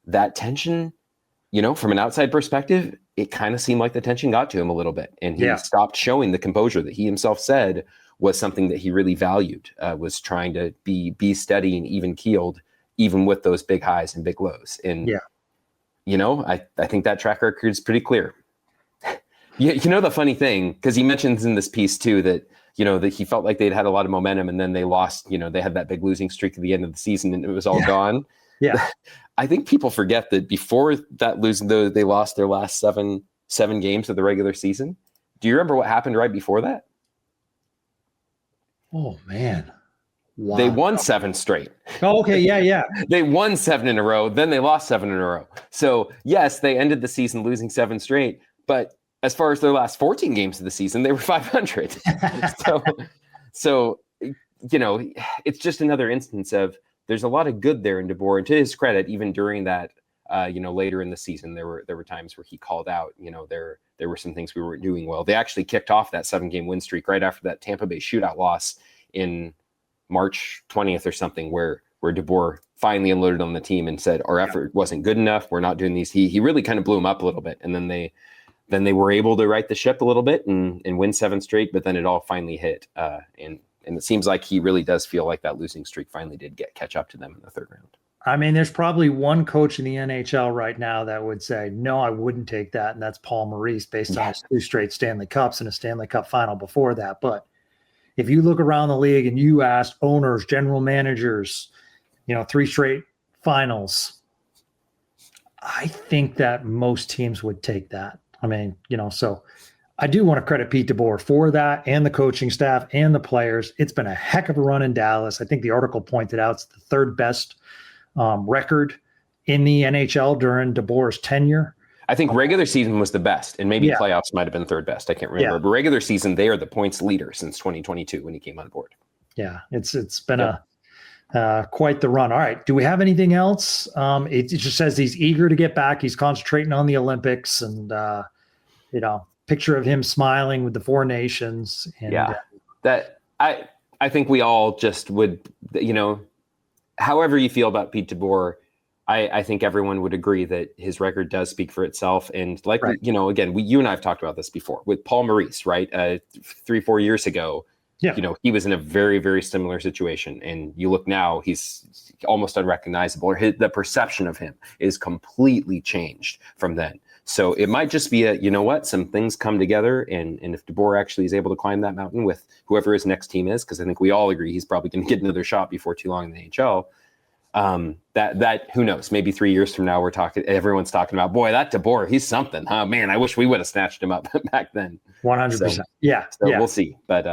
That tension, from an outside perspective, it kind of seemed like the tension got to him a little bit, and he stopped showing the composure that he himself said was something that he really valued, was trying to be steady and even keeled, even with those big highs and big lows. And, I think that track record is pretty clear. The funny thing, because he mentions in this piece too, that, that he felt like they'd had a lot of momentum and then they lost, they had that big losing streak at the end of the season and it was all gone. Yeah. I think people forget that before that losing, they lost their last seven games of the regular season. Do you remember what happened right before that? Oh, man. Wow. They won 7 straight. Oh, okay. Yeah. They won 7 in a row. Then they lost 7 in a row. So, yes, they ended the season losing 7 straight. But as far as their last 14 games of the season, they were 500. So, it's just another instance of there's a lot of good there in DeBoer. And to his credit, even during that, later in the season, there were times where he called out, there were some things we weren't doing well. They actually kicked off that 7-game win streak right after that Tampa Bay shootout loss in March 20th or something, where DeBoer finally unloaded on the team and said, our effort wasn't good enough. We're not doing these. He really kind of blew him up a little bit. And then they were able to right the ship a little bit and win 7 straight, but then it all finally hit. And it seems like he really does feel like that losing streak finally did catch up to them in the 3rd round. I mean, there's probably one coach in the NHL right now that would say, no, I wouldn't take that. And that's Paul Maurice, based on his 2 straight Stanley Cups and a Stanley Cup final before that. But if you look around the league and you ask owners, general managers, 3 straight finals, I think that most teams would take that. I mean, so I do want to credit Pete DeBoer for that, and the coaching staff and the players. It's been a heck of a run in Dallas. I think the article pointed out it's the 3rd best record in the NHL during DeBoer's tenure. I think regular season was the best, and maybe playoffs might have been 3rd best. I can't remember. But regular season, they are the points leader since 2022 when he came on board. Yeah, it's been quite the run. All right, do we have anything else? It just says he's eager to get back. He's concentrating on the Olympics, and picture of him smiling with the 4 nations. And, that I think we all just would, however you feel about Pete DeBoer, I think everyone would agree that his record does speak for itself. And again, you and I have talked about this before with Paul Maurice, right? 3-4 years ago, he was in a very, very similar situation. And you look now, he's almost unrecognizable, or the perception of him is completely changed from then. So it might just be some things come together, and if DeBoer actually is able to climb that mountain with whoever his next team is, because I think we all agree he's probably going to get another shot before too long in the NHL, that who knows? Maybe 3 years from now, everyone's talking about, boy, that DeBoer, he's something. Oh man, I wish we would have snatched him up back then. 100%. So Yeah. We'll see. But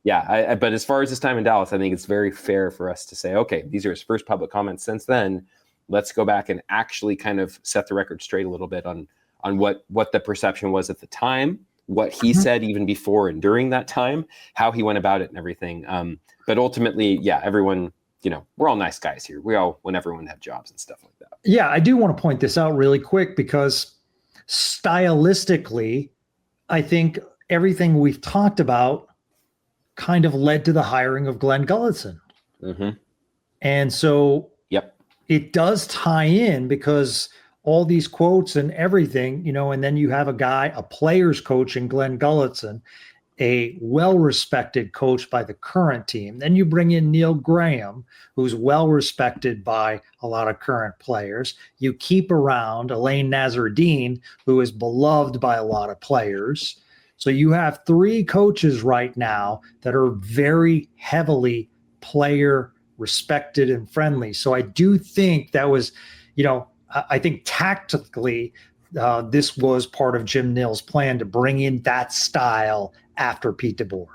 but as far as his time in Dallas, I think it's very fair for us to say, okay, these are his first public comments since then. Let's go back and actually kind of set the record straight a little bit on what the perception was at the time, what he said even before and during that time, how he went about it and everything. But ultimately, everyone, we're all nice guys here. We all want everyone to have jobs and stuff like that. Yeah, I do want to point this out really quick because stylistically, I think everything we've talked about kind of led to the hiring of Glenn Gulletson. And so it does tie in because all these quotes and everything, and then you have a player's coach in Glenn Gulletson, a well-respected coach by the current team. Then you bring in Neil Graham, who's well-respected by a lot of current players. You keep around Elaine Nazardine, who is beloved by a lot of players. So you have 3 coaches right now that are very heavily player respected and friendly. So I do think that was, I think tactically, this was part of Jim Nill's plan to bring in that style after Pete DeBoer.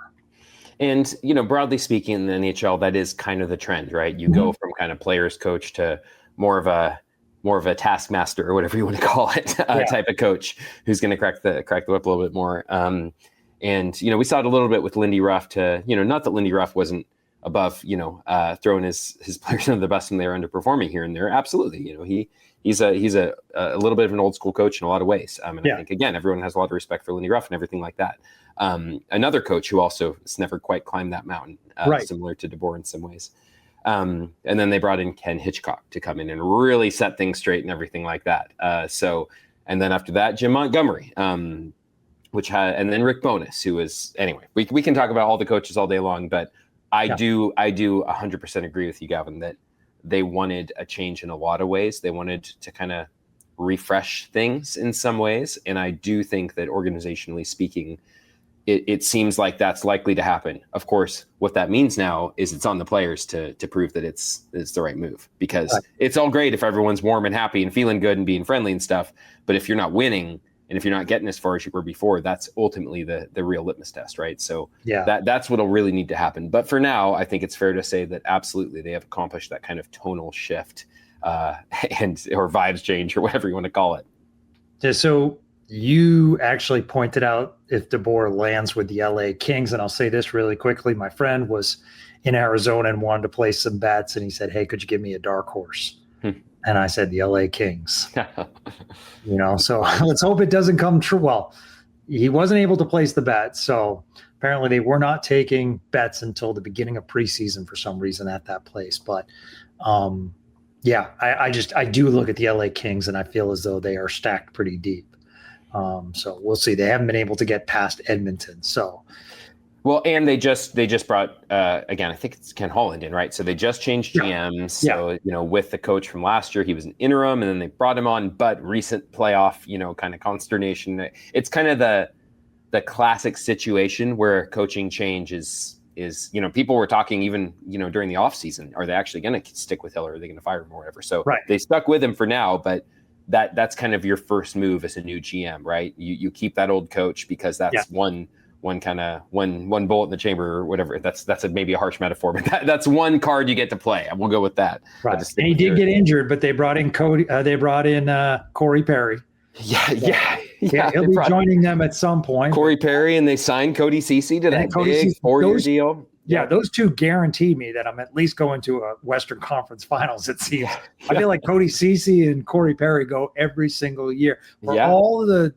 And, broadly speaking in the NHL, that is kind of the trend, right? You go from kind of players coach to more of a taskmaster or whatever you want to call it, type of coach who's going to crack the whip a little bit more. And, we saw it a little bit with Lindy Ruff not that Lindy Ruff wasn't above, throwing his players under the bus when they're underperforming here and there. Absolutely. He's a little bit of an old school coach in a lot of ways. I think, again, everyone has a lot of respect for Lindy Ruff and everything like that. Another coach who also has never quite climbed that mountain, similar to DeBoer in some ways. And then they brought in Ken Hitchcock to come in and really set things straight and everything like that. And then after that, Jim Montgomery, and then Rick Bowness, who is, anyway, we can talk about all the coaches all day long, but I do 100% agree with you, Gavin, that they wanted a change in a lot of ways. They wanted to kind of refresh things in some ways. And I do think that organizationally speaking, it seems like that's likely to happen. Of course, what that means now is it's on the players to prove that it's the right move, because it's all great if everyone's warm and happy and feeling good and being friendly and stuff. But if you're not winning, and if you're not getting as far as you were before, that's ultimately the real litmus test, right? So that's what'll really need to happen. But for now, I think it's fair to say that absolutely they have accomplished that kind of tonal shift or vibes change or whatever you want to call it. Yeah, so you actually pointed out if DeBoer lands with the LA Kings, and I'll say this really quickly. My friend was in Arizona and wanted to play some bets, and he said, hey, could you give me a dark horse? And I said, the LA Kings, so let's hope it doesn't come true. Well, he wasn't able to place the bet. So apparently they were not taking bets until the beginning of preseason for some reason at that place. But I do look at the LA Kings and I feel as though they are stacked pretty deep. So we'll see. They haven't been able to get past Edmonton. So. Well, and they just brought again, I think it's Ken Holland in, right? So they just changed GMs. So, with the coach from last year, he was an interim and then they brought him on, but recent playoff, kind of consternation. It's kind of the classic situation where coaching change is people were talking even, during the offseason, are they actually going to stick with Hill or are they going to fire him or whatever? So they stuck with him for now, but that's kind of your first move as a new GM, right? You keep that old coach because that's one bullet in the chamber or whatever. That's maybe a harsh metaphor, but that's one card you get to play. We'll go with that. Right. And he did get injured, but they brought in Corey Perry. He'll be joining them at some point. Corey Perry, and they signed Cody Ceci to that big 4-year deal. Yeah, those two guarantee me that I'm at least going to a Western Conference Finals, it seems. I feel like Cody Ceci and Corey Perry go every single year for all the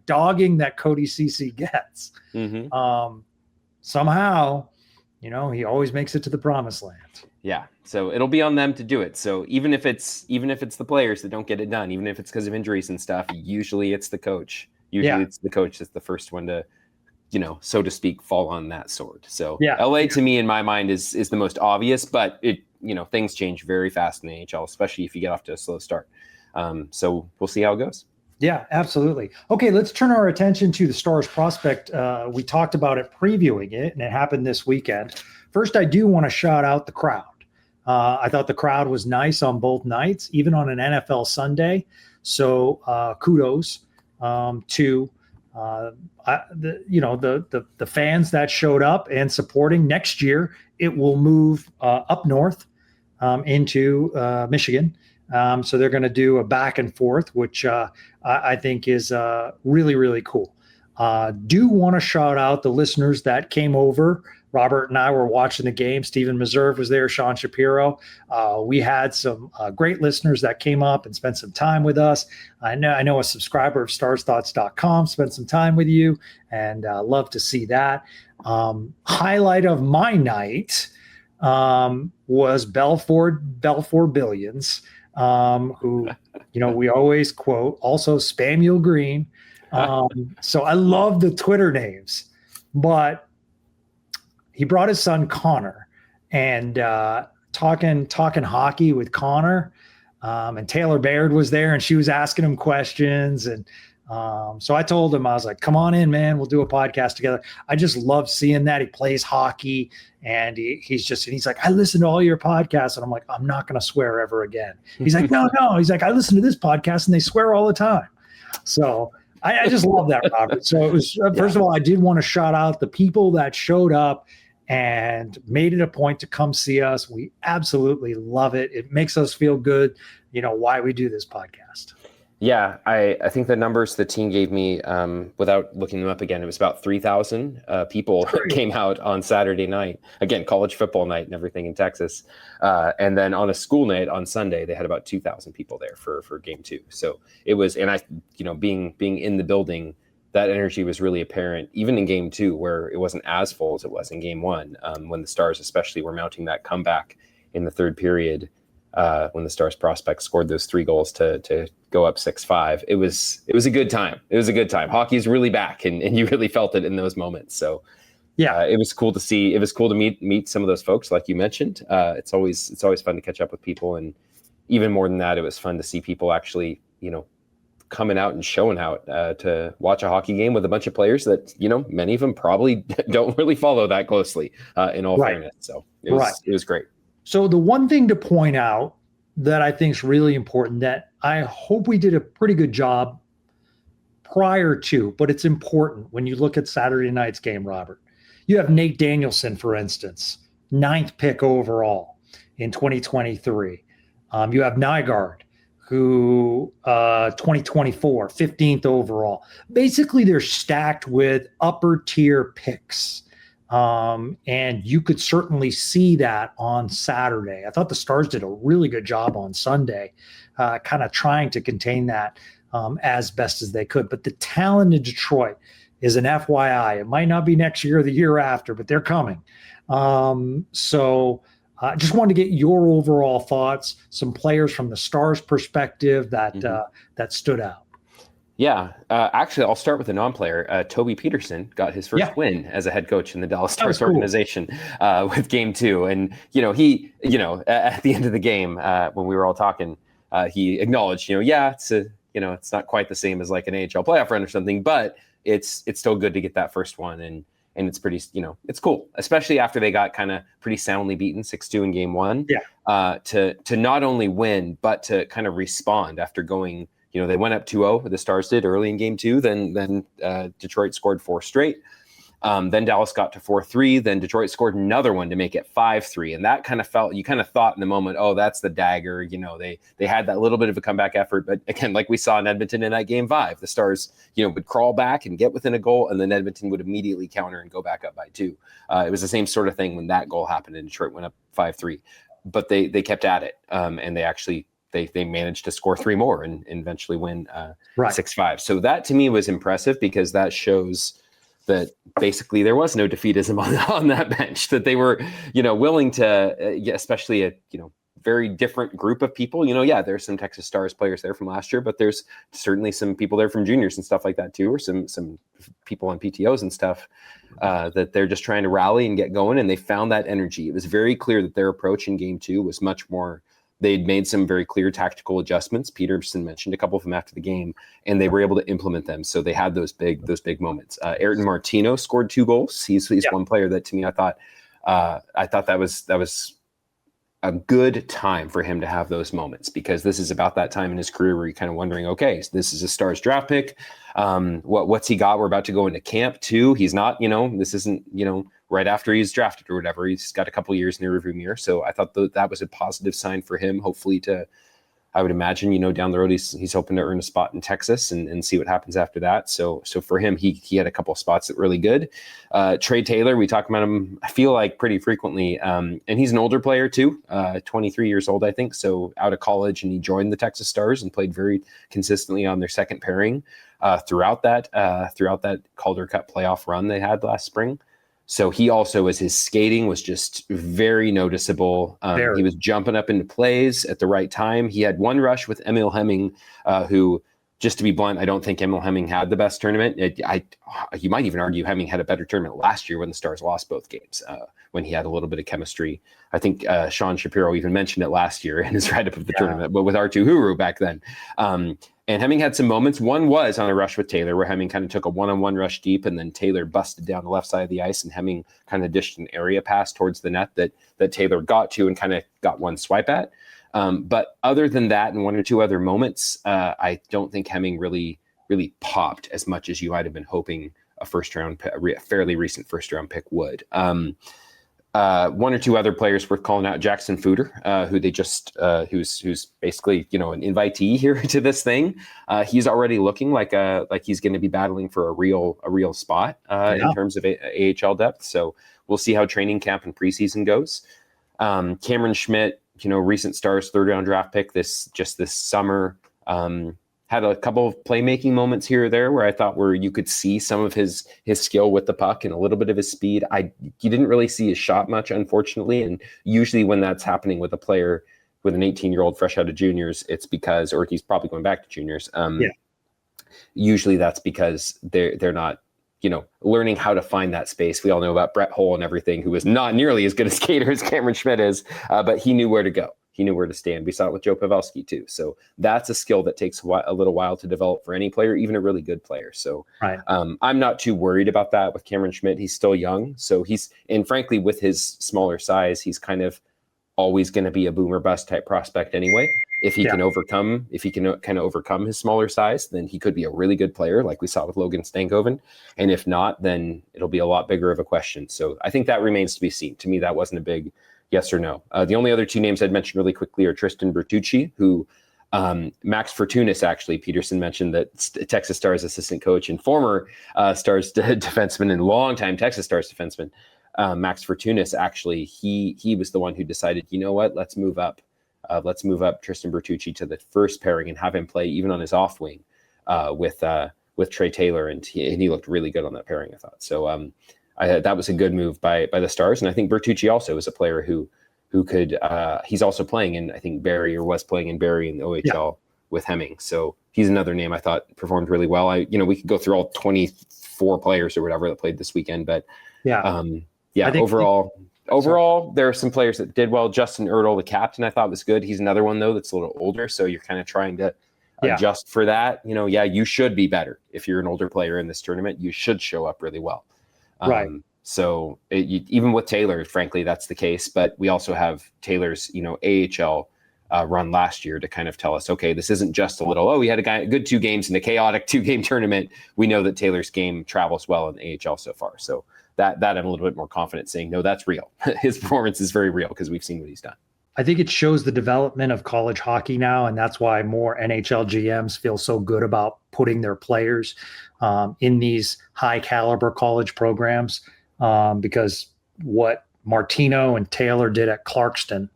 dogging that Cody Ceci gets. Somehow, he always makes it to the promised land. Yeah, so it'll be on them to do it. So even if it's the players that don't get it done, even if it's because of injuries and stuff, usually it's the coach. It's the coach that's the first one to, so to speak, fall on that sword. So LA to me, in my mind, is the most obvious, but things change very fast in the NHL, especially if you get off to a slow start. So we'll see how it goes. Yeah, absolutely. Okay, let's turn our attention to the Stars prospect. We talked about it, previewing it, and it happened this weekend. First, I do want to shout out the crowd. I thought the crowd was nice on both nights, even on an NFL Sunday. So kudos to the fans that showed up and supporting. Next year, it will move up north into Michigan. So they're going to do a back and forth, which I think is really, really cool. Do want to shout out the listeners that came over. Robert and I were watching the game. Stephen Meserve was there, Sean Shapiro. We had some great listeners that came up and spent some time with us. I know a subscriber of starsthoughts.com spent some time with you, and love to see that. Highlight of my night was Belfort Billions, who, we always quote, also Spamuel Green. So I love the Twitter names, but he brought his son Connor, and talking hockey with Connor, and Taylor Baird was there, and she was asking him questions. And so I told him, I was like, come on in, man, we'll do a podcast together. I just love seeing that. He plays hockey, and he's like, I listen to all your podcasts. And I'm like, I'm not going to swear ever again. He's like, no. He's like, I listen to this podcast and they swear all the time. So I just love that, Robert. So it was, first of all, I did want to shout out the people that showed up and made it a point to come see us. We absolutely love it. It makes us feel good, why we do this podcast. Yeah, I think the numbers the team gave me, without looking them up again, it was about 3,000 people came out on Saturday night. Again, college football night and everything in Texas. And then on a school night on Sunday, they had about 2,000 people there for game 2. So it was, and being in the building, that energy was really apparent, even in game 2, where it wasn't as full as it was in game 1, when the Stars especially were mounting that comeback in the third period, when the Stars prospect scored those 3 goals to go up 6-5. It was a good time. It was a good time. Hockey's really back, and you really felt it in those moments. So it was cool to see. It was cool to meet some of those folks, like you mentioned. It's always fun to catch up with people, and even more than that, it was fun to see people actually, coming out and showing out to watch a hockey game with a bunch of players that, many of them probably don't really follow that closely, in all fairness. So it was great. So the one thing to point out that I think is really important, that I hope we did a pretty good job prior to, but it's important when you look at Saturday night's game, Robert. You have Nate Danielson, for instance, 9th pick overall in 2023. You have Nygaard, who 2024, 15th overall. Basically, they're stacked with upper tier picks. And you could certainly see that on Saturday. I thought the Stars did a really good job on Sunday, kind of trying to contain that as best as they could. But the talent in Detroit is an FYI. It might not be next year or the year after, but they're coming. So I just wanted to get your overall thoughts, some players from the Stars' perspective that that stood out. Yeah, actually, I'll start with a non-player. Toby Peterson got his first win as a head coach in the Dallas Stars organization with game 2. And, he, at the end of the game, when we were all talking, he acknowledged, it's not quite the same as like an AHL playoff run or something, but it's still good to get that first one. And it's pretty, it's cool, especially after they got kind of pretty soundly beaten 6-2 in game 1. Yeah. To not only win, but to kind of respond after going. They went up 2-0, the Stars did early in game 2. Then Detroit scored 4 straight. Then Dallas got to 4-3. Then Detroit scored another one to make it 5-3. And that kind of felt, you kind of thought in the moment, oh, that's the dagger. They had that little bit of a comeback effort. But again, like we saw in Edmonton in that game 5, the Stars, would crawl back and get within a goal. And then Edmonton would immediately counter and go back up by 2. It was the same sort of thing when that goal happened and Detroit went up 5-3. But they kept at it. And they actually, they managed to score 3 more and eventually win 6-5. So that to me was impressive, because that shows that basically there was no defeatism on that bench, that they were, willing to, especially a, very different group of people. There's some Texas Stars players there from last year, but there's certainly some people there from juniors and stuff like that too, or some people on PTOs and stuff that they're just trying to rally and get going. And they found that energy. It was very clear that their approach in game 2 was much more. They'd made some very clear tactical adjustments. Peterson mentioned a couple of them after the game, and they were able to implement them. So they had those big moments. Ayrton Martino scored 2 goals. He's one player that, to me, I thought that was a good time for him to have those moments, because this is about that time in his career where you're kind of wondering, okay, so this is a Stars draft pick. What's he got? We're about to go into camp too. He's not, this isn't, right after he's drafted or whatever. He's got a couple years in the rearview mirror. So I thought that was a positive sign for him, hopefully I would imagine, down the road, he's hoping to earn a spot in Texas and see what happens after that. So for him, he had a couple of spots that were really good. Trey Taylor, we talk about him, I feel like, pretty frequently. And he's an older player too, 23 years old, I think. So out of college, and he joined the Texas Stars and played very consistently on their second pairing throughout that Calder Cup playoff run they had last spring. So he also, as his skating was just very noticeable. He was jumping up into plays at the right time. He had one rush with Emil Hemming, who, just to be blunt, I don't think Emil Hemming had the best tournament. You might even argue Hemming had a better tournament last year when the Stars lost both games, when he had a little bit of chemistry. I think Sean Shapiro even mentioned it last year in his write-up of the tournament, but with Artu Huru back then. And Hemming had some moments. One was on a rush with Taylor, where Hemming kind of took a one-on-one rush deep, and then Taylor busted down the left side of the ice, and Hemming kind of dished an area pass towards the net that Taylor got to and kind of got one swipe at. But other than that, and one or two other moments, I don't think Hemming really popped as much as you might have been hoping a fairly recent first-round pick would. One or two other players worth calling out: Jackson Footer, who they just who's basically an invitee here to this thing. He's already looking like he's going to be battling for a real spot in terms of AHL depth. So we'll see how training camp and preseason goes. Cameron Schmidt, recent Stars third round draft pick this summer. Had a couple of playmaking moments here or there where I thought you could see some of his skill with the puck and a little bit of his speed. You didn't really see his shot much, unfortunately. And usually when that's happening with a player with an 18-year-old fresh out of juniors, it's because, or he's probably going back to juniors. Usually that's because they're not, learning how to find that space. We all know about Brett Hull and everything, who is not nearly as good a skater as Cameron Schmidt is, but he knew where to go. He knew where to stand. We saw it with Joe Pavelski too. So that's a skill that takes a little while to develop for any player, even a really good player. So I'm not too worried about that with Cameron Schmidt. He's still young. So and frankly, with his smaller size, he's kind of always going to be a boomer bust type prospect anyway. If he can overcome his smaller size, then he could be a really good player, like we saw with Logan Stankoven. And if not, then it'll be a lot bigger of a question. So I think that remains to be seen. To me, that wasn't a big yes or no. The only other two names I'd mention really quickly are Tristan Bertucci, who Max Fortunis, actually, Peterson mentioned that Texas Stars assistant coach and former Stars defenseman and longtime Texas Stars defenseman, Max Fortunis, actually, he was the one who decided, let's move up Tristan Bertucci to the first pairing and have him play even on his off wing with Trey Taylor, and he looked really good on that pairing, I thought. So that was a good move by the Stars. And I think Bertucci also is a player who could, he's also playing in, I think, Barrie, or was playing in Barrie in the OHL with Hemming. So he's another name I thought performed really well. We could go through all 24 players or whatever that played this weekend, but overall, there are some players that did well. Justin Ertl, the captain, I thought was good. He's another one though, that's a little older. So you're kind of trying to adjust for that. You should be better. If you're an older player in this tournament, you should show up really well. So even with Taylor, frankly, that's the case. But we also have Taylor's, AHL run last year to kind of tell us, okay, this isn't just a little, we had a good 2 games in a chaotic 2-game tournament. We know that Taylor's game travels well in the AHL so far. So that I'm a little bit more confident saying, no, that's real. His performance is very real because we've seen what he's done. I think it shows the development of college hockey now, and that's why more NHL GMs feel so good about putting their players in these high-caliber college programs, because what Martino and Taylor did at Clarkston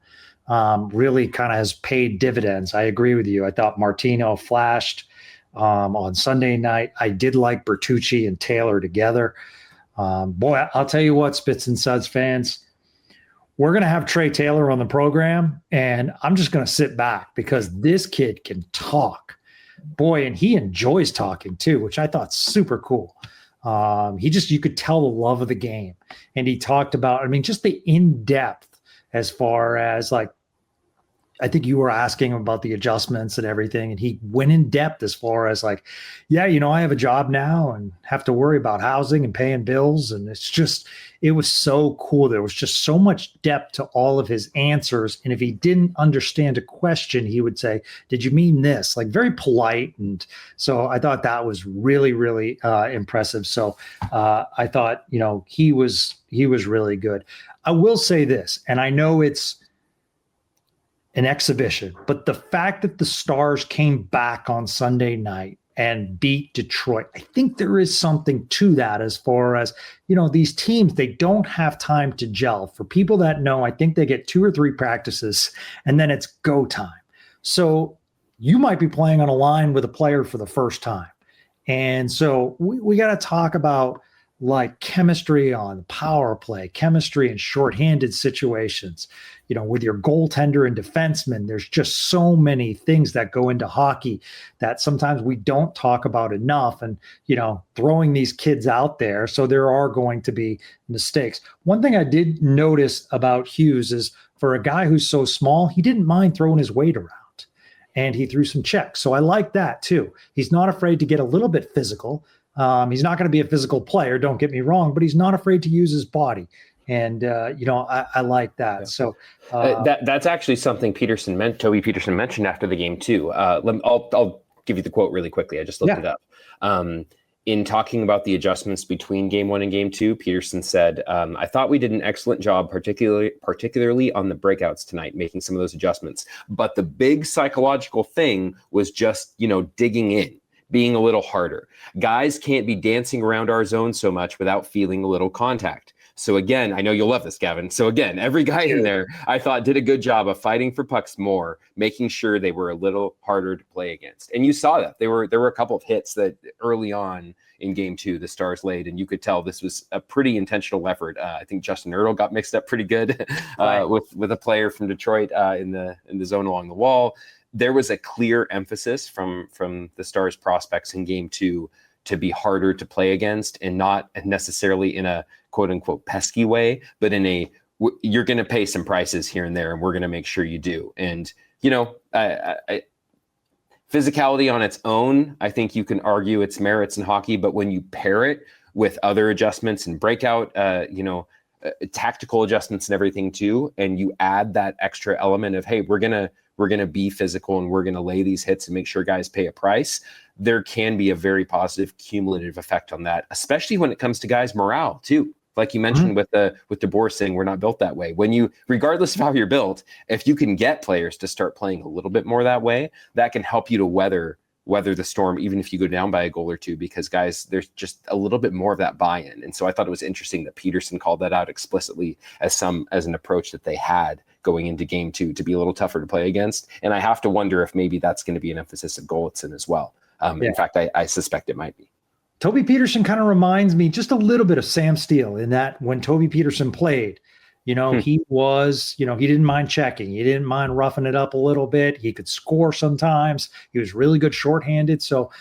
really kind of has paid dividends. I agree with you. I thought Martino flashed on Sunday night. I did like Bertucci and Taylor together. Boy, I'll tell you what, Spits and Suds fans, we're going to have Trey Taylor on the program, and I'm just going to sit back because this kid can talk. Boy, and he enjoys talking too, which I thought super cool. You could tell the love of the game. And he talked about, just the in-depth as far as I think you were asking about the adjustments and everything, and he went in depth as far as like, yeah, I have a job now and have to worry about housing and paying bills. And it was so cool. There was just so much depth to all of his answers. And if he didn't understand a question, he would say, did you mean this? Like very polite. And so I thought that was really, really impressive. So I thought, he was really good. I will say this, and I know it's an exhibition, but the fact that the Stars came back on Sunday night and beat Detroit, I think there is something to that as far as, these teams, they don't have time to gel. For people that know, I think they get 2 or 3 practices and then it's go time. So you might be playing on a line with a player for the first time. And so we got to talk about like chemistry on power play, chemistry in shorthanded situations, with your goaltender and defenseman. There's just so many things that go into hockey that sometimes we don't talk about enough, and, throwing these kids out there. So there are going to be mistakes. One thing I did notice about Hughes is for a guy who's so small, he didn't mind throwing his weight around and he threw some checks. So I like that too. He's not afraid to get a little bit physical. He's not going to be a physical player, don't get me wrong, but he's not afraid to use his body. And, I like that. Yeah. So that's actually something Toby Peterson mentioned after the game too. I'll give you the quote really quickly. I just looked it up. In talking about the adjustments between game 1 and game 2, Peterson said, I thought we did an excellent job, particularly on the breakouts tonight, making some of those adjustments. But the big psychological thing was just, digging in, being a little harder. Guys can't be dancing around our zone so much without feeling a little contact. So again, I know you'll love this, Gavin. So again, every guy in there, I thought, did a good job of fighting for pucks more, making sure they were a little harder to play against. And you saw that. There were a couple of hits that early on in game 2, the Stars laid, and you could tell this was a pretty intentional effort. I think Justin Ertl got mixed up pretty good with a player from Detroit in the zone along the wall. There was a clear emphasis from the Stars prospects in game 2 to be harder to play against, and not necessarily in a quote unquote pesky way, but in you're going to pay some prices here and there, and we're going to make sure you do. And, physicality on its own, I think you can argue its merits in hockey, but when you pair it with other adjustments and breakout, tactical adjustments and everything too, and you add that extra element of, hey, we're going to be physical and we're going to lay these hits and make sure guys pay a price, there can be a very positive cumulative effect on that, especially when it comes to guys' morale too. Like you mentioned with DeBoer saying we're not built that way. When you, regardless of how you're built, if you can get players to start playing a little bit more that way, that can help you to weather the storm, even if you go down by a goal or two, because guys, there's just a little bit more of that buy-in. And so I thought it was interesting that Peterson called that out explicitly as an approach that they had going into game 2 to be a little tougher to play against. And I have to wonder if maybe that's going to be an emphasis of Goalitzin as well. In fact, I suspect it might be. Toby Peterson kind of reminds me just a little bit of Sam Steele in that when Toby Peterson played, he was, he didn't mind checking. He didn't mind roughing it up a little bit. He could score sometimes. He was really good shorthanded. So,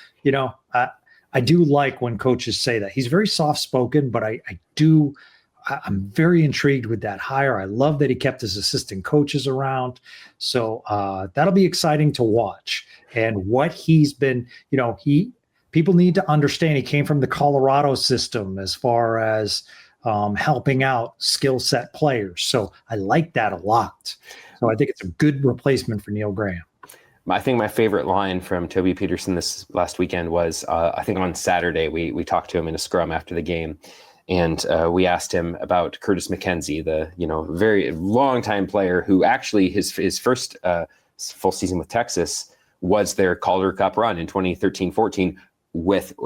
I do like when coaches say that. He's very soft-spoken, but I'm very intrigued with that hire. I love that he kept his assistant coaches around. So that'll be exciting to watch. And what he's been, people need to understand he came from the Colorado system as far as helping out skill set players. So I like that a lot. So I think it's a good replacement for Neil Graham. I think my favorite line from Toby Peterson this last weekend was, I think on Saturday, we talked to him in a scrum after the game. And we asked him about Curtis McKenzie, the very long time player who actually his first full season with Texas was their Calder Cup run in 2013-14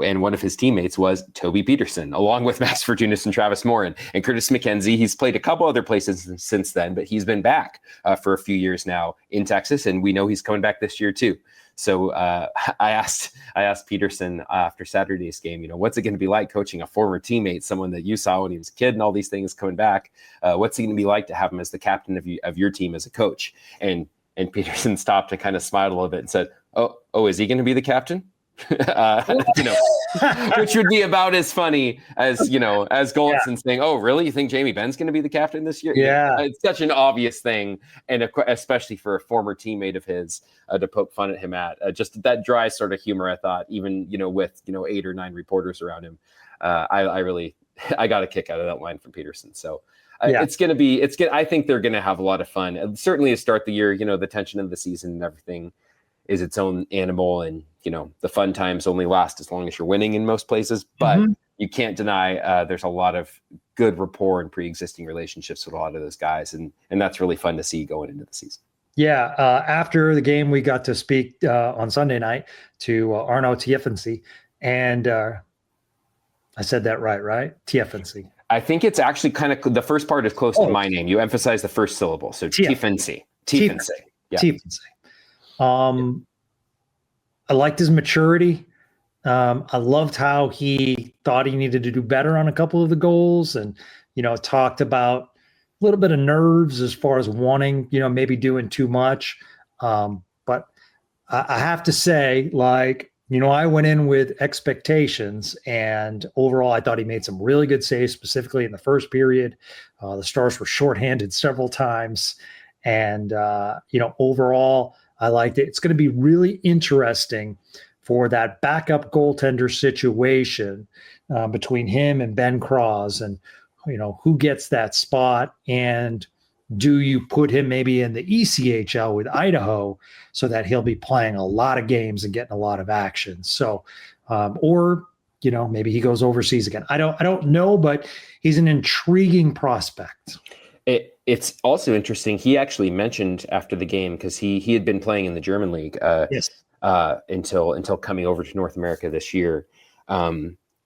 and one of his teammates was Toby Peterson, along with Max Fortunas and Travis Morin. And Curtis McKenzie, he's played a couple other places since then, but he's been back for a few years now in Texas, and we know he's coming back this year too. So I asked Peterson after Saturday's game, what's it going to be like coaching a former teammate, someone that you saw when he was a kid and all these things coming back? What's it going to be like to have him as the captain of your team as a coach? And Peterson stopped and kind of smiled a little bit and said, oh, is he going to be the captain? you know, which would be about as funny as, you know, as Goliason saying, "Oh, really? You think Jamie Benn's going to be the captain this year?" Yeah. It's such an obvious thing, and especially for a former teammate of his to poke fun at him at. Just that dry sort of humor, I thought, even, you know, with, you know, 8 or 9 reporters around him, I got a kick out of that line from Peterson. So I think they're going to have a lot of fun. And certainly to start the year, you know, the tension of the season and everything is its own animal, and, you know, the fun times only last as long as you're winning in most places, but you can't deny there's a lot of good rapport and pre-existing relationships with a lot of those guys, and that's really fun to see going into the season. Yeah, after the game, we got to speak on Sunday night to Arno Tiffin, and I said that right? Tiffin. I think it's actually kind of, the first part is close to my name. You emphasize the first syllable, so Tiffin. Yeah. Tiffin. I liked his maturity. I loved how he thought he needed to do better on a couple of the goals, and, you know, talked about a little bit of nerves as far as wanting, you know, maybe doing too much. But I have to say, like, you know, I went in with expectations, and overall I thought he made some really good saves, specifically in the first period. The Stars were shorthanded several times, and, you know, overall I liked it. It's going to be really interesting for that backup goaltender situation between him and Ben Cross, and, you know, who gets that spot, and do you put him maybe in the ECHL with Idaho so that he'll be playing a lot of games and getting a lot of action? So, or, you know, maybe he goes overseas again. I don't know, but he's an intriguing prospect. It's also interesting. He actually mentioned after the game, because he had been playing in the German league until coming over to North America this year.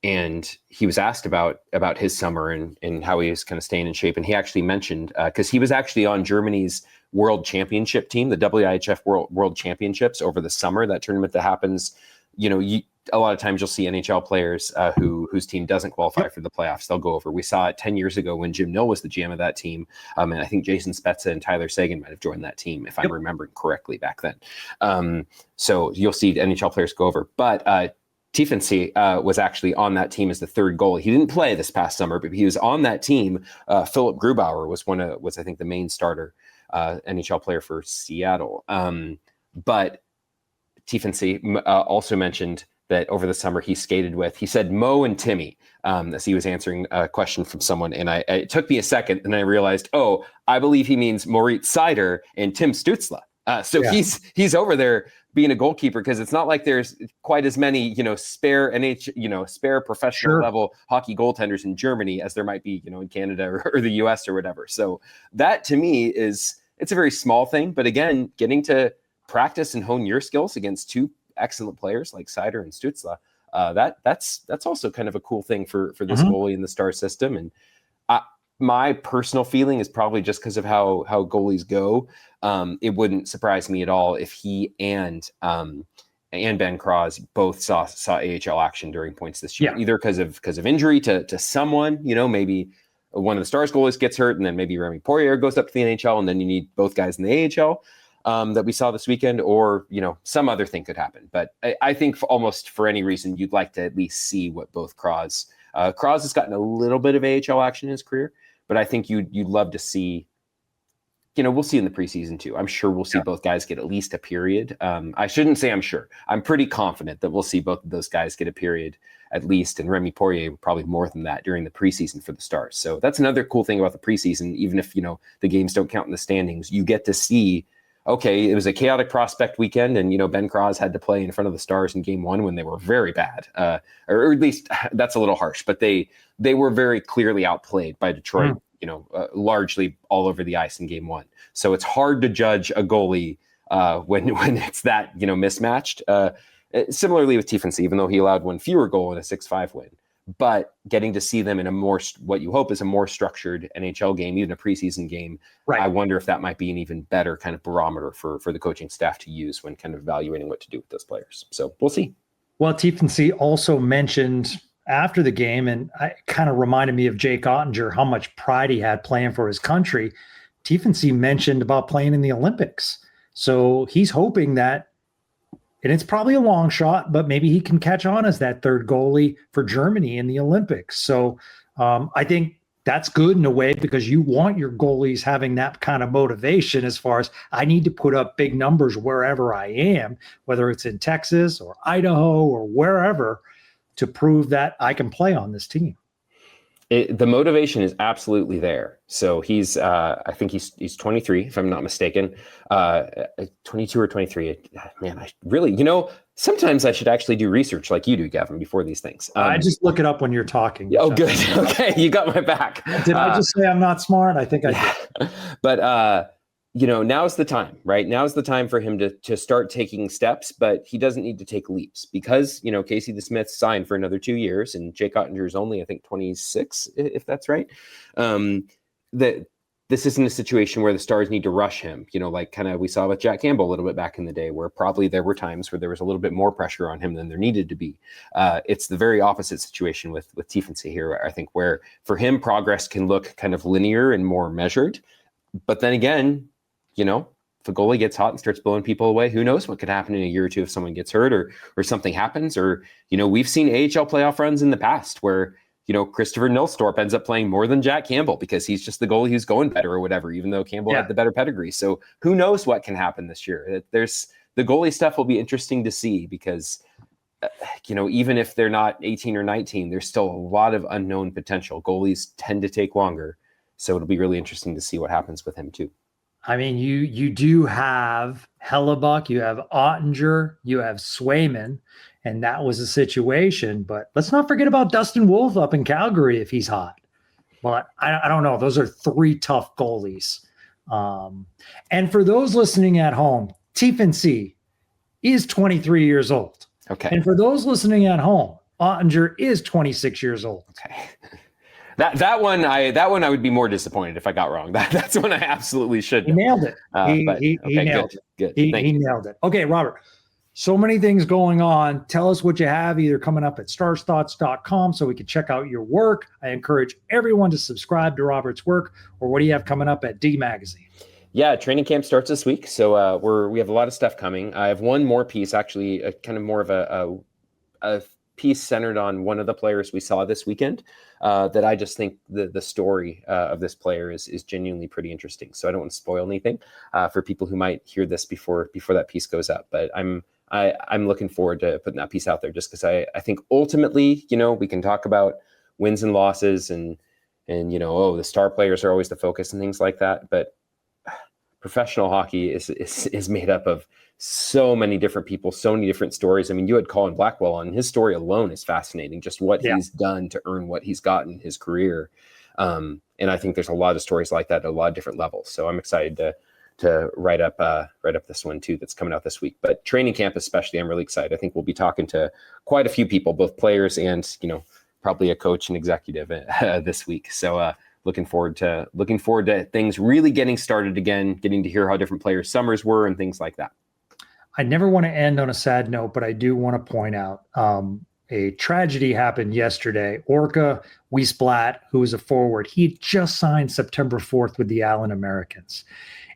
And he was asked about his summer and how he was kind of staying in shape. And he actually mentioned, because he was actually on Germany's World Championship team, the WIHF World Championships over the summer, that tournament that happens, you know, a lot of times you'll see NHL players whose team doesn't qualify for the playoffs. They'll go over. We saw it 10 years ago when Jim Nill was the GM of that team. And I think Jason Spezza and Tyler Seguin might have joined that team, if I'm remembering correctly back then. So you'll see NHL players go over. But Tiffin was actually on that team as the third goalie. He didn't play this past summer, but he was on that team. Philip Grubauer was I think the main starter NHL player for Seattle. But Tiffin also mentioned that over the summer he skated with, he said, Mo and Timmy, as he was answering a question from someone. And it took me a second, and I realized, I believe he means Moritz Seider and Tim Stützle. He's over there being a goalkeeper, because it's not like there's quite as many, you know, spare professional level hockey goaltenders in Germany as there might be, you know, in Canada or the US or whatever. So that to me it's a very small thing, but again, getting to practice and hone your skills against two excellent players like Seider and Stützle, that's also kind of a cool thing for this goalie in the Star system. And my personal feeling is probably just because of how goalies go. It wouldn't surprise me at all if he and Ben Cross both saw AHL action during points this year, either because of injury to someone, you know, maybe one of the Stars goalies gets hurt, and then maybe Remy Poirier goes up to the NHL, and then you need both guys in the AHL. That we saw this weekend, or, you know, some other thing could happen. But I think almost for any reason, you'd like to at least see what both Cross has gotten a little bit of AHL action in his career, but I think you'd love to see, you know, we'll see in the preseason too. I'm sure we'll see both guys get at least a period. I shouldn't say I'm sure. I'm pretty confident that we'll see both of those guys get a period at least, and Remy Poirier probably more than that during the preseason for the Stars. So that's another cool thing about the preseason. Even if, you know, the games don't count in the standings, you get to see, okay, it was a chaotic prospect weekend, and, you know, Ben Cross had to play in front of the Stars in game one when they were very bad, or at least that's a little harsh, but they were very clearly outplayed by Detroit, you know, largely all over the ice in game one. So it's hard to judge a goalie when it's that, you know, mismatched. Similarly with Tiffin, even though he allowed one fewer goal in a 6-5 win. But getting to see them in a more, what you hope is a more structured NHL game, even a preseason game, I wonder if that might be an even better kind of barometer for the coaching staff to use when kind of evaluating what to do with those players. So we'll see. Well, Tiffin also mentioned after the game, and I kind of reminded me of Jake Oettinger, how much pride he had playing for his country. Tiffin mentioned about playing in the Olympics. So he's hoping that and it's probably a long shot, but maybe he can catch on as that third goalie for Germany in the Olympics. So I think that's good in a way, because you want your goalies having that kind of motivation as far as, I need to put up big numbers wherever I am, whether it's in Texas or Idaho or wherever, to prove that I can play on this team. The motivation is absolutely there. So he's, I think he's 23, if I'm not mistaken, 22 or 23. Man, I really, sometimes I should actually do research like you do, Gavin, before these things. I just look it up when you're talking. Oh, good. Okay, you got my back. Did I just say I'm not smart? I think I did. But now's the time, right? Now's the time for him to start taking steps, but he doesn't need to take leaps, because, Casey DeSmith signed for another 2 years, and Jake Oettinger is only, I think, 26, if that's right. This isn't a situation where the Stars need to rush him, like kind of we saw with Jack Campbell a little bit back in the day, where probably there were times where there was a little bit more pressure on him than there needed to be. It's the very opposite situation with Tiffin here, I think, where for him, progress can look kind of linear and more measured. But then again, if a goalie gets hot and starts blowing people away, who knows what could happen in a year or two if someone gets hurt or something happens. Or, we've seen AHL playoff runs in the past where, Christopher Nilstorp ends up playing more than Jack Campbell because he's just the goalie who's going better or whatever, even though Campbell had the better pedigree. So who knows what can happen this year. There's the goalie stuff will be interesting to see, because, even if they're not 18 or 19, there's still a lot of unknown potential. Goalies tend to take longer. So it'll be really interesting to see what happens with him too. I mean, you do have Hellebuck, you have Oettinger, you have Swayman, and that was a situation. But let's not forget about Dustin Wolf up in Calgary if he's hot. But I don't know. Those are three tough goalies. And for those listening at home, Tiffin is 23 years old. Okay. And for those listening at home, Oettinger is 26 years old. Okay. That one I would be more disappointed if I got wrong. That's one I absolutely should know. He nailed it. He nailed it. Good. He nailed it. Okay, Robert. So many things going on. Tell us what you have either coming up at starsthoughts.com so we can check out your work. I encourage everyone to subscribe to Robert's work. Or what do you have coming up at D Magazine? Yeah, training camp starts this week. So we have a lot of stuff coming. I have one more piece, actually, kind of more of a piece centered on one of the players we saw this weekend that I just think the story of this player is genuinely pretty interesting. So I don't want to spoil anything for people who might hear this before that piece goes up. But I'm looking forward to putting that piece out there, just because I think ultimately, we can talk about wins and losses and the star players are always the focus and things like that. But professional hockey is made up of so many different people, so many different stories. I mean, you had Colin Blackwell on. His story alone is fascinating, just what he's done to earn what he's got in his career. And I think there's a lot of stories like that at a lot of different levels. So I'm excited to write up this one too that's coming out this week. But training camp especially, I'm really excited. I think we'll be talking to quite a few people, both players and probably a coach and executive this week. So looking forward to things really getting started again, getting to hear how different players' summers were and things like that. I never want to end on a sad note, but I do want to point out a tragedy happened yesterday. Orca Wiesblatt, who is a forward, he had just signed September 4th with the Allen Americans.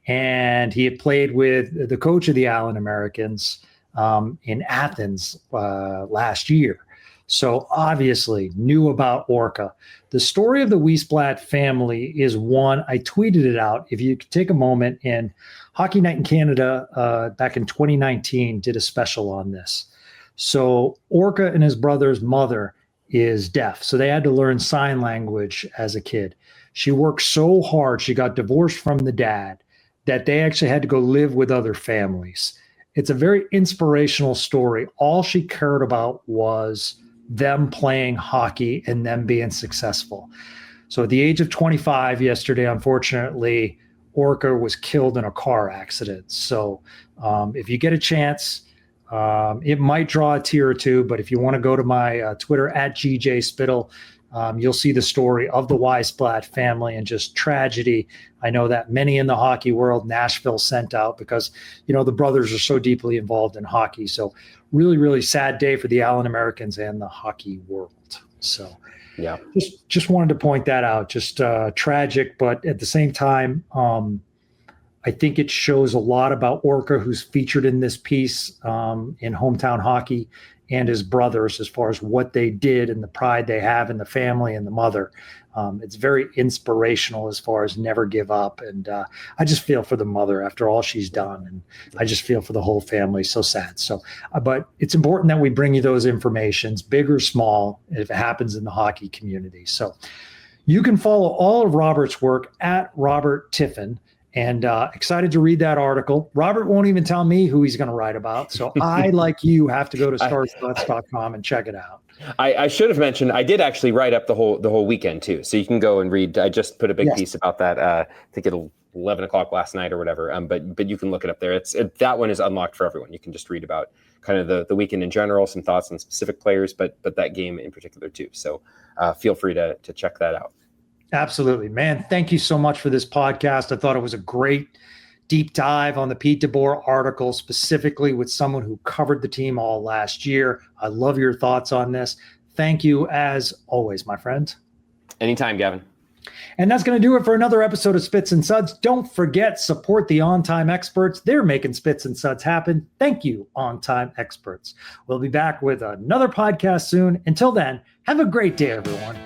And he had played with the coach of the Allen Americans in Athens last year. So obviously knew about Orca. The story of the Wiesblatt family is one, I tweeted it out. If you could take a moment, and Hockey Night in Canada back in 2019 did a special on this. So Orca and his brother's mother is deaf. So they had to learn sign language as a kid. She worked so hard. She got divorced from the dad that they actually had to go live with other families. It's a very inspirational story. All she cared about was them playing hockey and them being successful. So at the age of 25 yesterday, unfortunately, Orca was killed in a car accident. So if you get a chance, it might draw a tear or two, but if you want to go to my Twitter at GJ Spittle, you'll see the story of the Wiesblatt family and just tragedy. I know that many in the hockey world, Nashville sent out because, the brothers are so deeply involved in hockey. So really, really sad day for the Allen Americans and the hockey world. So yeah, just wanted to point that out. Just tragic, but at the same time, I think it shows a lot about Orca, who's featured in this piece in Hometown Hockey, and his brothers as far as what they did and the pride they have in the family and the mother. It's very inspirational as far as never give up. And I just feel for the mother after all she's done. And I just feel for the whole family. So sad. So, but it's important that we bring you those informations, big or small, if it happens in the hockey community. So you can follow all of Robert's work at Robert Tiffin. And excited to read that article. Robert won't even tell me who he's going to write about. So I, like you, have to go to starsthoughts.com and check it out. I should have mentioned, I did actually write up the whole weekend too. So you can go and read. I just put a big piece about that. I think at 11 o'clock last night or whatever. But you can look it up there. That one is unlocked for everyone. You can just read about kind of the weekend in general, some thoughts on specific players, but that game in particular too. So feel free to check that out. Absolutely, man. Thank you so much for this podcast. I thought it was a great deep dive on the Pete DeBoer article, specifically with someone who covered the team all last year. I love your thoughts on this. Thank you as always, my friend. Anytime, Gavin. And that's going to do it for another episode of Spits and Suds. Don't forget, support the On-Time Experts. They're making Spits and Suds happen. Thank you, On-Time Experts. We'll be back with another podcast soon. Until then, have a great day, everyone.